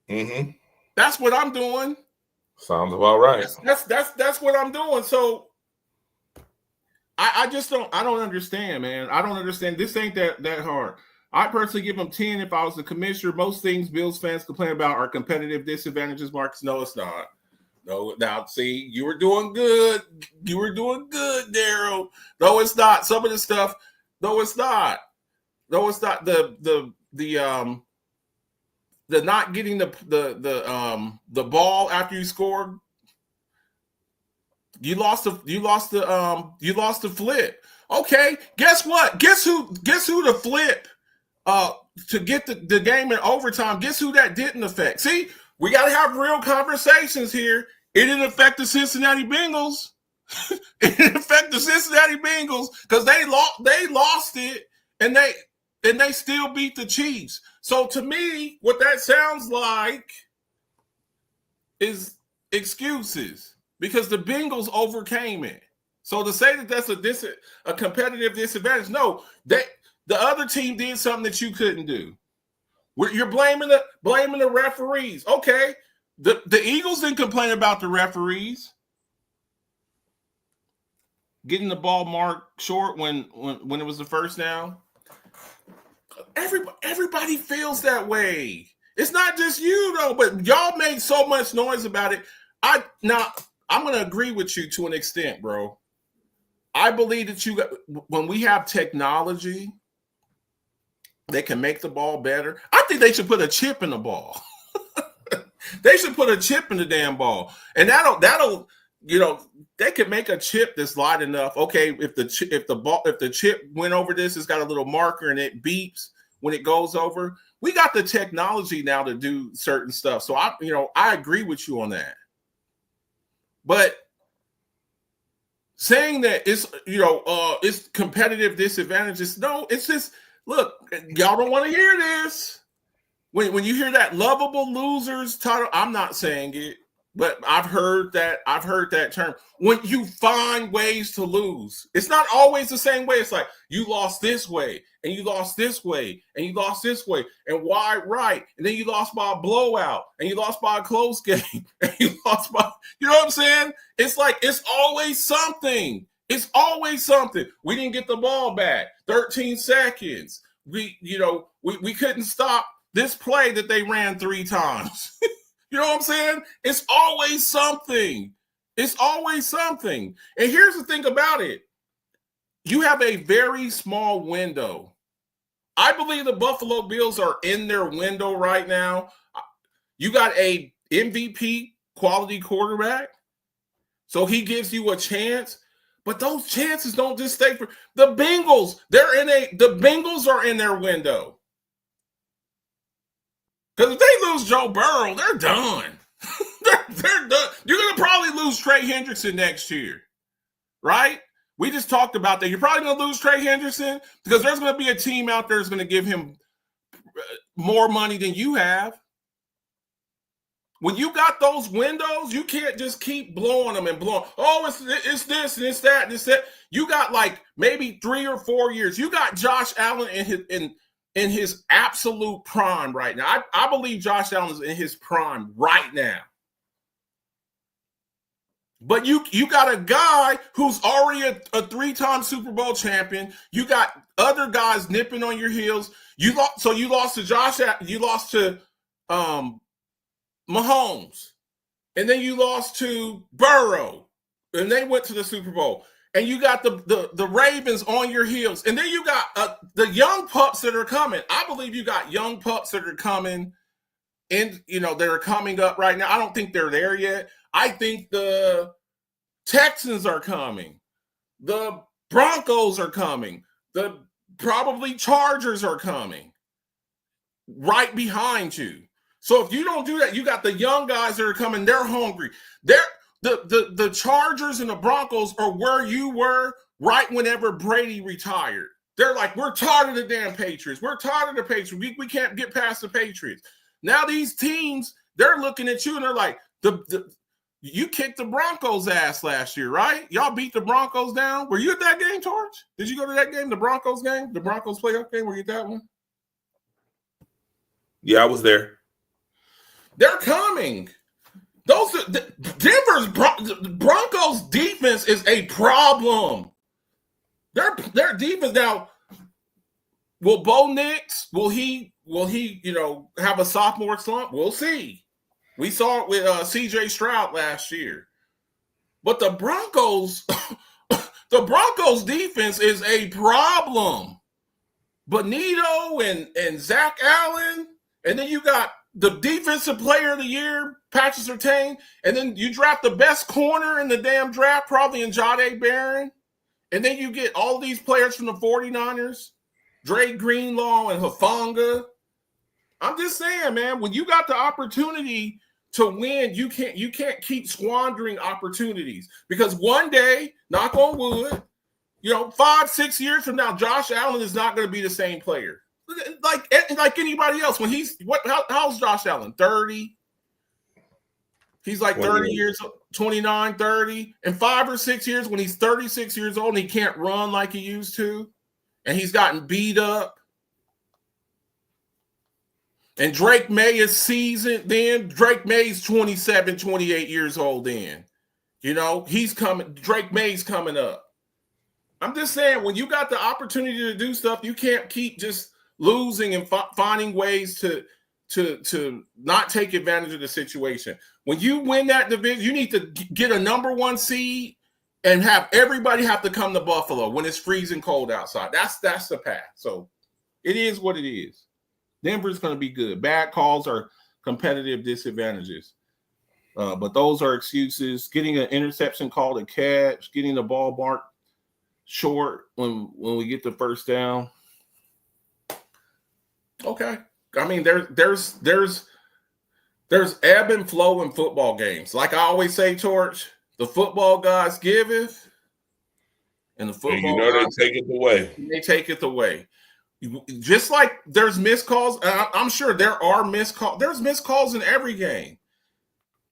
Mm-hmm. That's what I'm doing. Sounds about right. That's what I'm doing. So I don't understand, man. I don't understand. This ain't that hard. I personally give him 10 if I was the commissioner. Most things Bills fans complain about are competitive disadvantages, Marcus. No, it's not. No, now see, you were doing good. You were doing good, Daryl. No, it's not. Some of the stuff, no, it's not. No, it's not. The not getting the ball after you scored. You lost the flip. Okay, guess what? Guess who the flip to get the game in overtime? Guess who that didn't affect? See, we got to have real conversations here. It didn't affect the Cincinnati Bengals. It didn't affect the Cincinnati Bengals because they lost it and they still beat the Chiefs. So to me, what that sounds like is excuses because the Bengals overcame it. So to say that that's a competitive disadvantage, no, the other team did something that you couldn't do. You're blaming the referees. Okay, the Eagles didn't complain about the referees getting the ball marked short when it was the first down. Everybody feels that way. It's not just you though, but y'all made so much noise about it. I'm going to agree with you to an extent, bro. I believe that when we have technology that can make the ball better, I think they should put a chip in the ball. They should put a chip in the damn ball, and that'll they could make a chip that's light enough. Okay, if the chip went over this, it's got a little marker and it beeps when it goes over. We got the technology now to do certain stuff. So I agree with you on that. But saying that it's competitive disadvantages, no, it's just look, y'all don't want to hear this. When you hear that lovable losers title, I'm not saying it. But I've heard that term. When you find ways to lose, it's not always the same way. It's like you lost this way, and you lost this way, and you lost this way, and wide right, and then you lost by a blowout, and you lost by a close game, and you lost by, you know what I'm saying? It's like it's always something. It's always something. We didn't get the ball back. 13 seconds. We couldn't stop this play that they ran 3 times. You know what I'm saying? It's always something. It's always something. And here's the thing about it. You have a very small window. I believe the Buffalo Bills are in their window right now. You got a MVP quality quarterback, so he gives you a chance. But those chances don't just stay for the Bengals. The Bengals are in their window. Because if they lose Joe Burrow, they're done. they're done. You're going to probably lose Trey Hendrickson next year, right? We just talked about that. You're probably going to lose Trey Hendrickson because there's going to be a team out there that's going to give him more money than you have. When you got those windows, you can't just keep blowing them and blowing. Oh, it's this and it's that and it's that. You got like maybe 3 or 4 years. You got Josh Allen in his absolute prime right now. I believe Josh Allen is in his prime right now. But you got a guy who's already a 3-time Super Bowl champion. You got other guys nipping on your heels. You lost to Josh. You lost to Mahomes, and then you lost to Burrow, and they went to the Super Bowl. And you got the Ravens on your heels. And then you got the young pups that are coming. I believe you got young pups that are coming and, they're coming up right now. I don't think they're there yet. I think the Texans are coming. The Broncos are coming. The probably Chargers are coming right behind you. So if you don't do that, you got the young guys that are coming. They're hungry. The Chargers and the Broncos are where you were right whenever Brady retired. They're like, we're tired of the damn Patriots. We're tired of the Patriots. We can't get past the Patriots. Now these teams, they're looking at you and they're like, you kicked the Broncos' ass last year, right? Y'all beat the Broncos down. Were you at that game, Torch? Did you go to that game, the Broncos game? The Broncos playoff game? Were you at that one? Yeah, I was there. They're coming. Denver's Broncos defense is a problem. Their defense now. Will Bo Nix? Will he? Have a sophomore slump? We'll see. We saw it with C.J. Stroud last year, but the Broncos, the Broncos defense is a problem. Bonito and Zach Allen, and then you got the defensive player of the year, Patrick Surtain, and then you draft the best corner in the damn draft, probably in Jahdae Barron. And then you get all these players from the 49ers, Dre Greenlaw and Hufanga. I'm just saying, man, when you got the opportunity to win, you can't keep squandering opportunities. Because one day, knock on wood, 5-6 years from now, Josh Allen is not going to be the same player. Like anybody else. When how's Josh Allen? 30? He's like 30 years, 29, 30. In 5 or 6 years, when he's 36 years old and he can't run like he used to, and he's gotten beat up. And Drake May is seasoned then. Drake May's 27, 28 years old then. He's coming. Drake May's coming up. I'm just saying, when you got the opportunity to do stuff, you can't keep just losing and finding ways to not take advantage of the situation. When you win that division, you need to get a number 1 seed and have everybody have to come to Buffalo when it's freezing cold outside. That's the path. So it is what it is. Denver's going to be good. Bad calls are competitive disadvantages. But those are excuses. Getting an interception called a catch, getting the ball marked short when we get the first down. Okay. I mean, there's ebb and flow in football games. Like I always say, Torch, the football gods giveth, and the football they take it away. They take it away. Just like there's missed calls, I'm sure there are missed calls. There's missed calls in every game.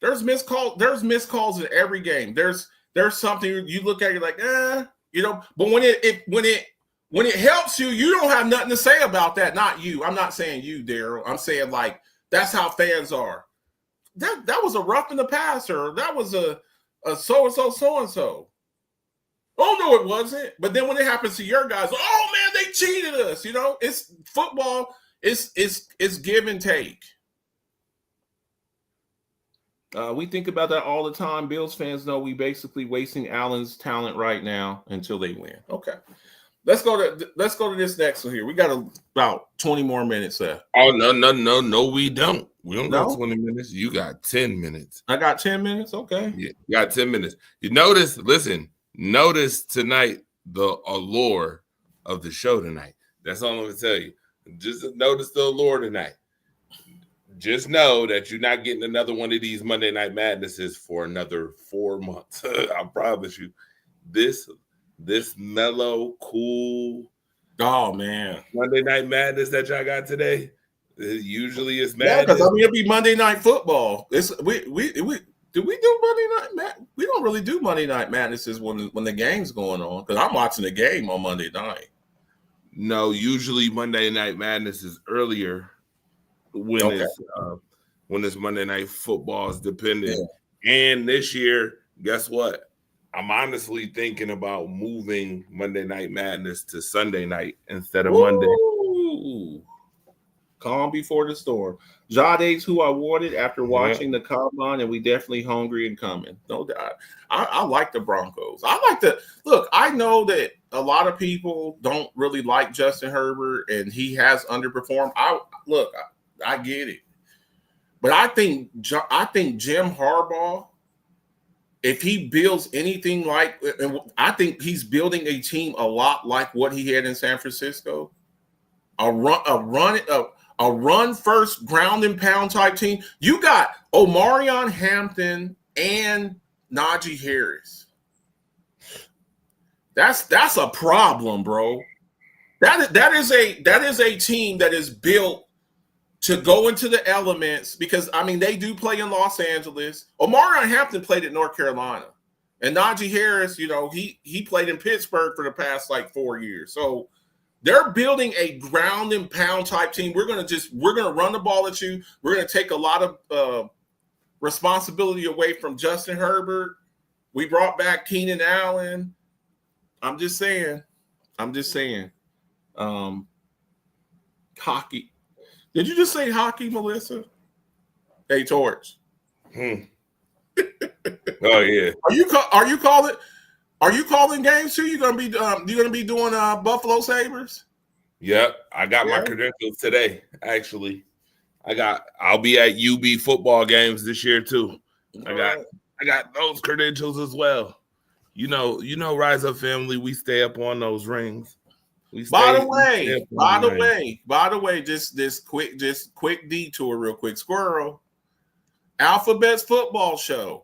There's missed calls in every game. There's something you look at, you're like, but when it helps you, you don't have nothing to say about that. Not you. I'm not saying you, Daryl. I'm saying like that's how fans are. That was a rough in the passer. That was a so-and-so. Oh, no, it wasn't. But then when it happens to your guys, oh, man, they cheated us. It's football. It's give and take. We think about that all the time. Bills fans know we basically wasting Allen's talent right now until they win. Okay. Let's go to this next one here. We got about 20 more minutes left. Oh, no, we don't. We don't No? got 20 minutes. You got 10 minutes. I got 10 minutes? Okay. Yeah, you got 10 minutes. Notice tonight the allure of the show tonight. That's all I'm going to tell you. Just notice the allure tonight. Just know that you're not getting another one of these Monday Night Madnesses for another 4 months. I promise you. This mellow, cool, Oh, man. Monday Night Madness that y'all got today, usually it's Yeah, madness. because it'll be Monday Night Football. Do we do Monday Night? We don't really do Monday Night Madnesses when the game's going on, because I'm watching the game on Monday night. No, usually Monday Night Madness is earlier when it's Monday Night Football is dependent. Yeah. And this year, guess what? I'm honestly thinking about moving Monday Night Madness to Sunday night instead of Monday. Calm before the storm. Jade's who I wanted after watching the combine, and we definitely hungry and coming. No doubt. I like the Broncos. I know that a lot of people don't really like Justin Herbert, and he has underperformed. I get it. But I think Jim Harbaugh, if he builds anything like, and I think he's building a team a lot like what he had in San Francisco, a run first, ground and pound type team. You got Omarion Hampton and Najee Harris. That's a problem, bro. That is a team that is built to go into the elements, because they do play in Los Angeles. Omarion Hampton played at North Carolina, and Najee Harris, he played in Pittsburgh for the past 4 years. So they're building a ground and pound type team. We're gonna run the ball at you. We're gonna take a lot of responsibility away from Justin Herbert. We brought back Keenan Allen. I'm just saying. Hockey. Did you just say hockey, Melissa? Hey, Torch. Oh yeah. Are you calling games too? You gonna be doing Buffalo Sabres? Yep, I got my credentials today. Actually, I'll be at UB football games this year too. I got those credentials as well. You know, Rise Up family. We stay up on those rings. By the way, just quick detour real quick. Squirrel, Alphabet's football show,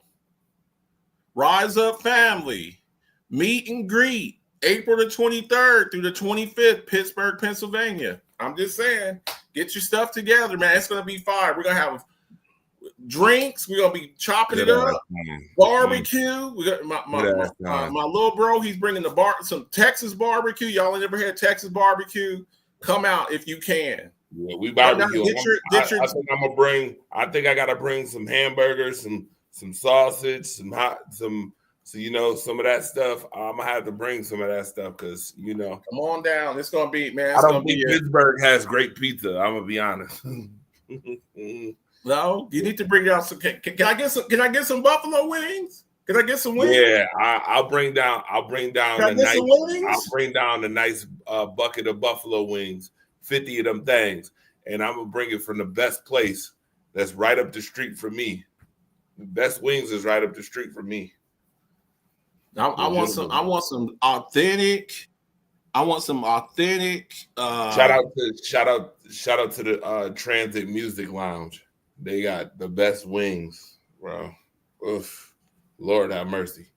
Rise Up Family, meet and greet, April the 23rd through the 25th, Pittsburgh, Pennsylvania. I'm just saying, get your stuff together, man. It's going to be fire. We're going to have drinks. We're going to be chopping it up. Barbecue. We got my little bro. He's bringing some Texas barbecue. Y'all ain't never had Texas barbecue. Come out if you can. Yeah, we barbecue. I think I got to bring some hamburgers, some sausage, some some of that stuff. I'm gonna have to bring some of that stuff because Come on down. It's gonna be, man. I don't think Pittsburgh has great pizza. I'm gonna be honest. No, you need to bring out some. Can I get some buffalo wings? Can I get some wings? Yeah, I'll bring down a nice bucket of buffalo wings, 50 of them things, and I'm gonna bring it from the best place that's right up the street from me. The best wings is right up the street from me. I want some authentic. Shout out to the Transit Music Lounge. They got the best wings, bro. Oof. Lord have mercy.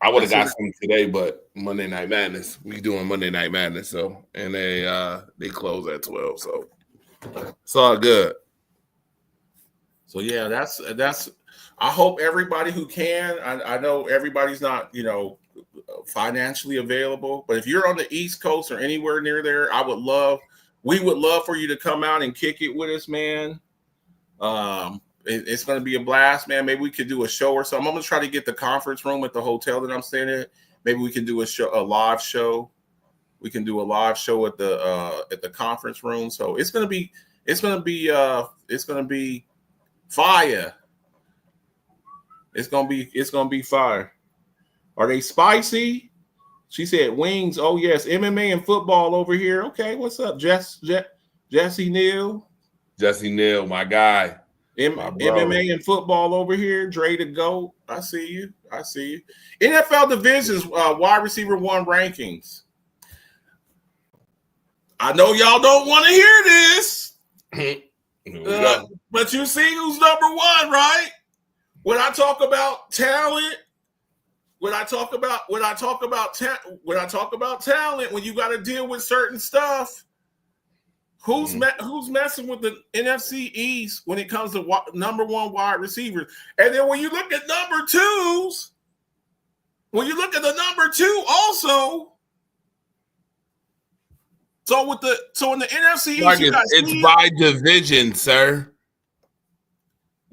I would have got some today, but Monday Night Madness. We doing Monday Night Madness, so and they close at 12, so it's all good. So yeah, that's. I hope everybody who can. I know everybody's not, financially available, but if you're on the East Coast or anywhere near there, we would love for you to come out and kick it with us, man. It's going to be a blast, man. Maybe we could do a show or something. I'm going to try to get the conference room at the hotel that I'm staying at. Maybe we can do a live show. We can do a live show at the conference room. So it's going to be fire. It's gonna be fire. Are they spicy? She said wings. Oh yes, MMA and football over here. Okay, what's up, Jesse Neal? Jesse Neal, my guy. MMA and football over here. Dre the GOAT. I see you. NFL divisions wide receiver 1 rankings. I know y'all don't want to hear this, but you see who's number 1, right? When I talk about talent, when I talk about talent, when you got to deal with certain stuff, who's messing with the NFC East when it comes to number 1 wide receivers? And then when you look at number 2s, when you look at the number 2 also, so in the NFC East, it's by division, sir.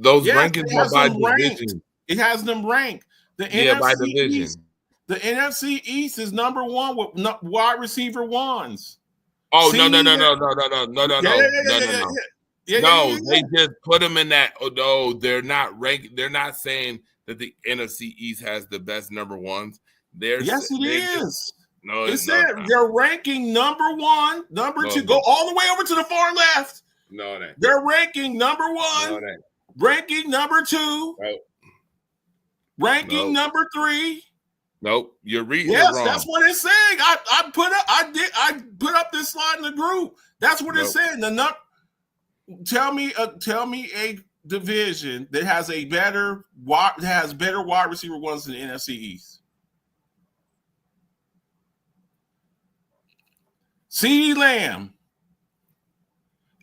Those rankings are by division. It has them ranked. By division. East, the NFC East is number 1 with wide receiver 1s. Oh, no. They just put them in that. Oh, no, they're not ranked. They're not saying that the NFC East has the best number 1s. Yes, it is. No, it said they're ranking number 1, number 2. Go all the way over to the far left. No, it ain't. They're ranking number 1. No, it ain't. Ranking number 2. Nope. Ranking number 3. Nope, you're reading it wrong. That's what it's saying. I put up this slide in the group. That's what it's saying. Tell me a division that has better wide receiver 1s than the NFC East. CeeDee Lamb,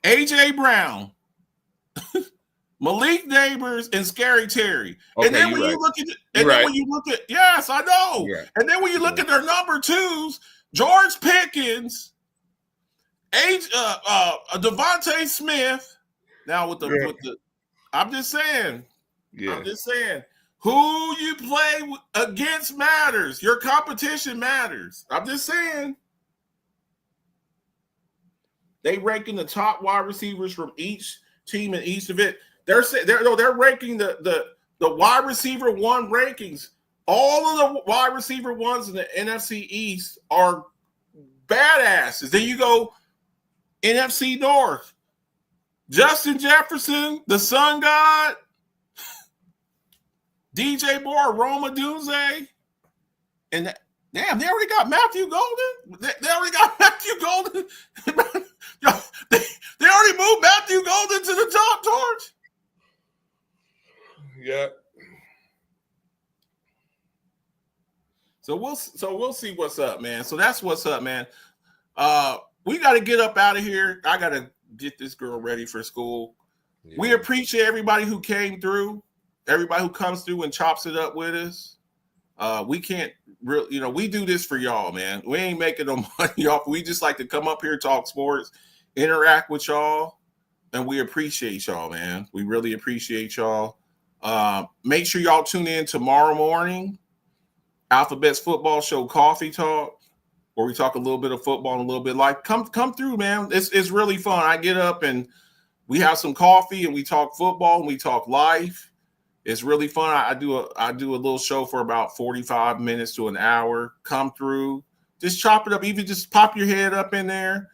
AJ Brown, Malik Neighbors, and Scary Terry. Okay, and then when you look at yes, I know. Yeah. And then when you look at their number 2s, George Pickens, Devontae Smith. Now with the I'm just saying. Who you play against matters. Your competition matters. I'm just saying. They ranking the top wide receivers from each team in each event. They're ranking the wide receiver 1 rankings. All of the wide receiver 1s in the NFC East are badasses. Then you go NFC North. Justin Jefferson, the Sun God, DJ Moore, Roma Dunze, and damn, they already got Matthew Golden. They already got Matthew Golden. They already moved Matthew Golden to the top torch. Yeah. So we'll see what's up, man. So that's what's up, man. We got to get up out of here. I got to get this girl ready for school. Yeah. We appreciate everybody who came through, everybody who comes through and chops it up with us. We can't really, we do this for y'all, man. We ain't making no money off. We just like to come up here, talk sports, interact with y'all, and we appreciate y'all, man. We really appreciate y'all. Make sure y'all tune in tomorrow morning. Alphabet's Football Show Coffee Talk, where we talk a little bit of football and a little bit like come through, man. It's really fun. I get up and we have some coffee and we talk football and we talk life. It's really fun. I do a little show for about 45 minutes to an hour. Come through, just chop it up. Even just pop your head up in there.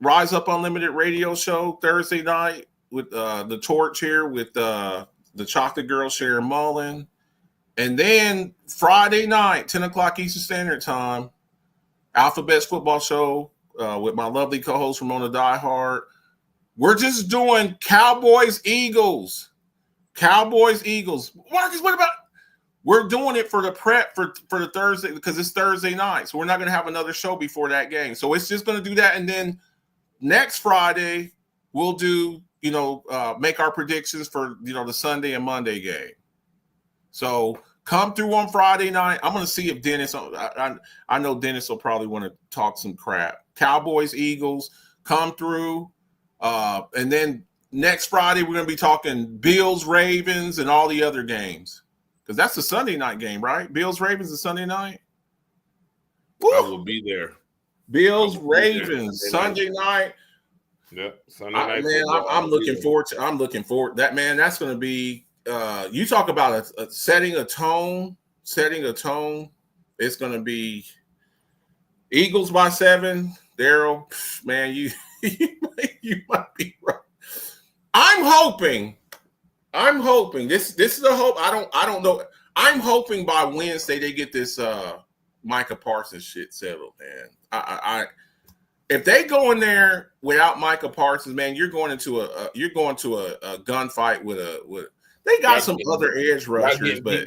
Rise Up Unlimited radio show Thursday night with the Torch here with the Chocolate Girl Sharon Mullen. And then Friday night, 10 o'clock Eastern Standard Time, Alphabet's Football Show with my lovely co-host Ramona Diehard. We're just doing Cowboys-Eagles. Marcus, what about? We're doing it for the prep for the Thursday because it's Thursday night. So we're not going to have another show before that game. So it's just going to do that. And then next Friday we'll do, make our predictions for, the Sunday and Monday game. So come through on Friday night. I'm going to see if Dennis, I know Dennis will probably want to talk some crap. Cowboys, Eagles, come through. And then next Friday, we're going to be talking Bills, Ravens, and all the other games. Because that's the Sunday night game, right? Bills, Ravens, is Sunday night. Woo! I will be there. Bills, Ravens, Sunday night. Yep, Sunday night. Man, I'm looking forward to that, man. That's going to be you talk about setting a tone. It's going to be Eagles by 7. Daryl, man, you might be right. I'm hoping. This is a hope. I don't know. I'm hoping by Wednesday they get this Micah Parsons shit settled, man. I if they go in there without Micah Parsons, man, you're going into a gunfight with they got some other edge rushers, but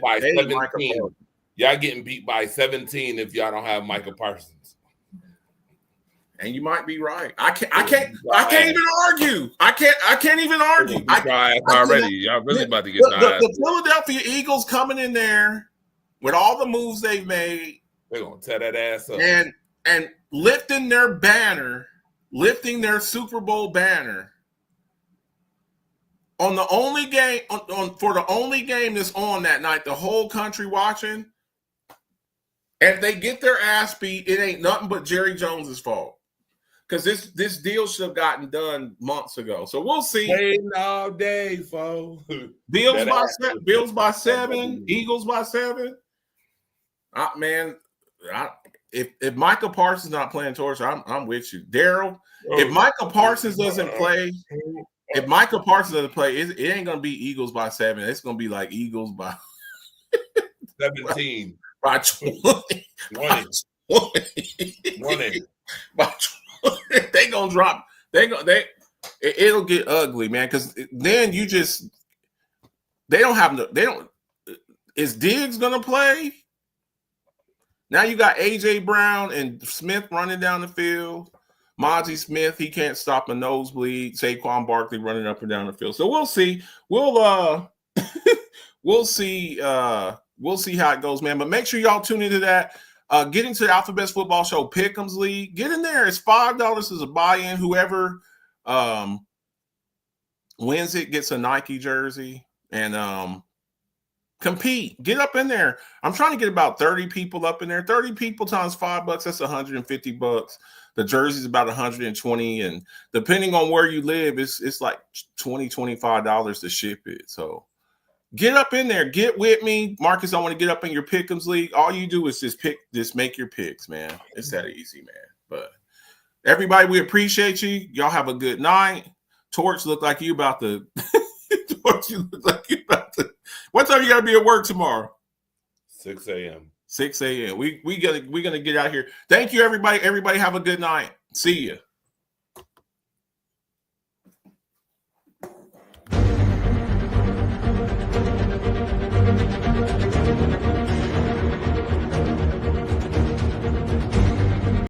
y'all getting beat by 17 if y'all don't have Micah Parsons. And you might be right. I can't even argue. I can't even argue. Already. Y'all really about to get the Philadelphia Eagles coming in there with all the moves they've made. They're gonna tear that ass up. And lifting their banner, lifting their Super Bowl banner on the only game for the only game that's on that night, the whole country watching. And if they get their ass beat, it ain't nothing but Jerry Jones's fault. Because this deal should have gotten done months ago. So we'll see. Waiting all day, folks. Bills by 7, Eagles by 7. Man, if Micah Parsons not playing towards you, I'm with you. Daryl, if Micah Parsons doesn't play, it ain't going to be Eagles by 7. It's going to be like Eagles by 17. By 20. 20. By 20. They going to drop. It'll get ugly, man, because then is Diggs going to play? Now you got A.J. Brown and Smith running down the field. Mozzie Smith, he can't stop a nosebleed. Saquon Barkley running up and down the field. So we'll see. We'll see. We'll see how it goes, man. But make sure y'all tune into that. Get into the Alphabet Football Show Pick'ems League. Get in there. It's $5 as a buy-in. Whoever wins it gets a Nike jersey. And compete. Get up in there. I'm trying to get about 30 people up in there. 30 people times $5, that's $150. The jersey's about $120, and depending on where you live, it's like $20, $25 to ship it. So get up in there. Get with me. Marcus, I want to get up in your Pick'ems League. All you do is just make your picks, man. It's that easy, man. But everybody, we appreciate you. Y'all have a good night. Torch look like you about to what time you gotta be at work tomorrow? 6 a.m. 6 a.m. We gonna get out here. Thank you, everybody. Everybody have a good night. See you.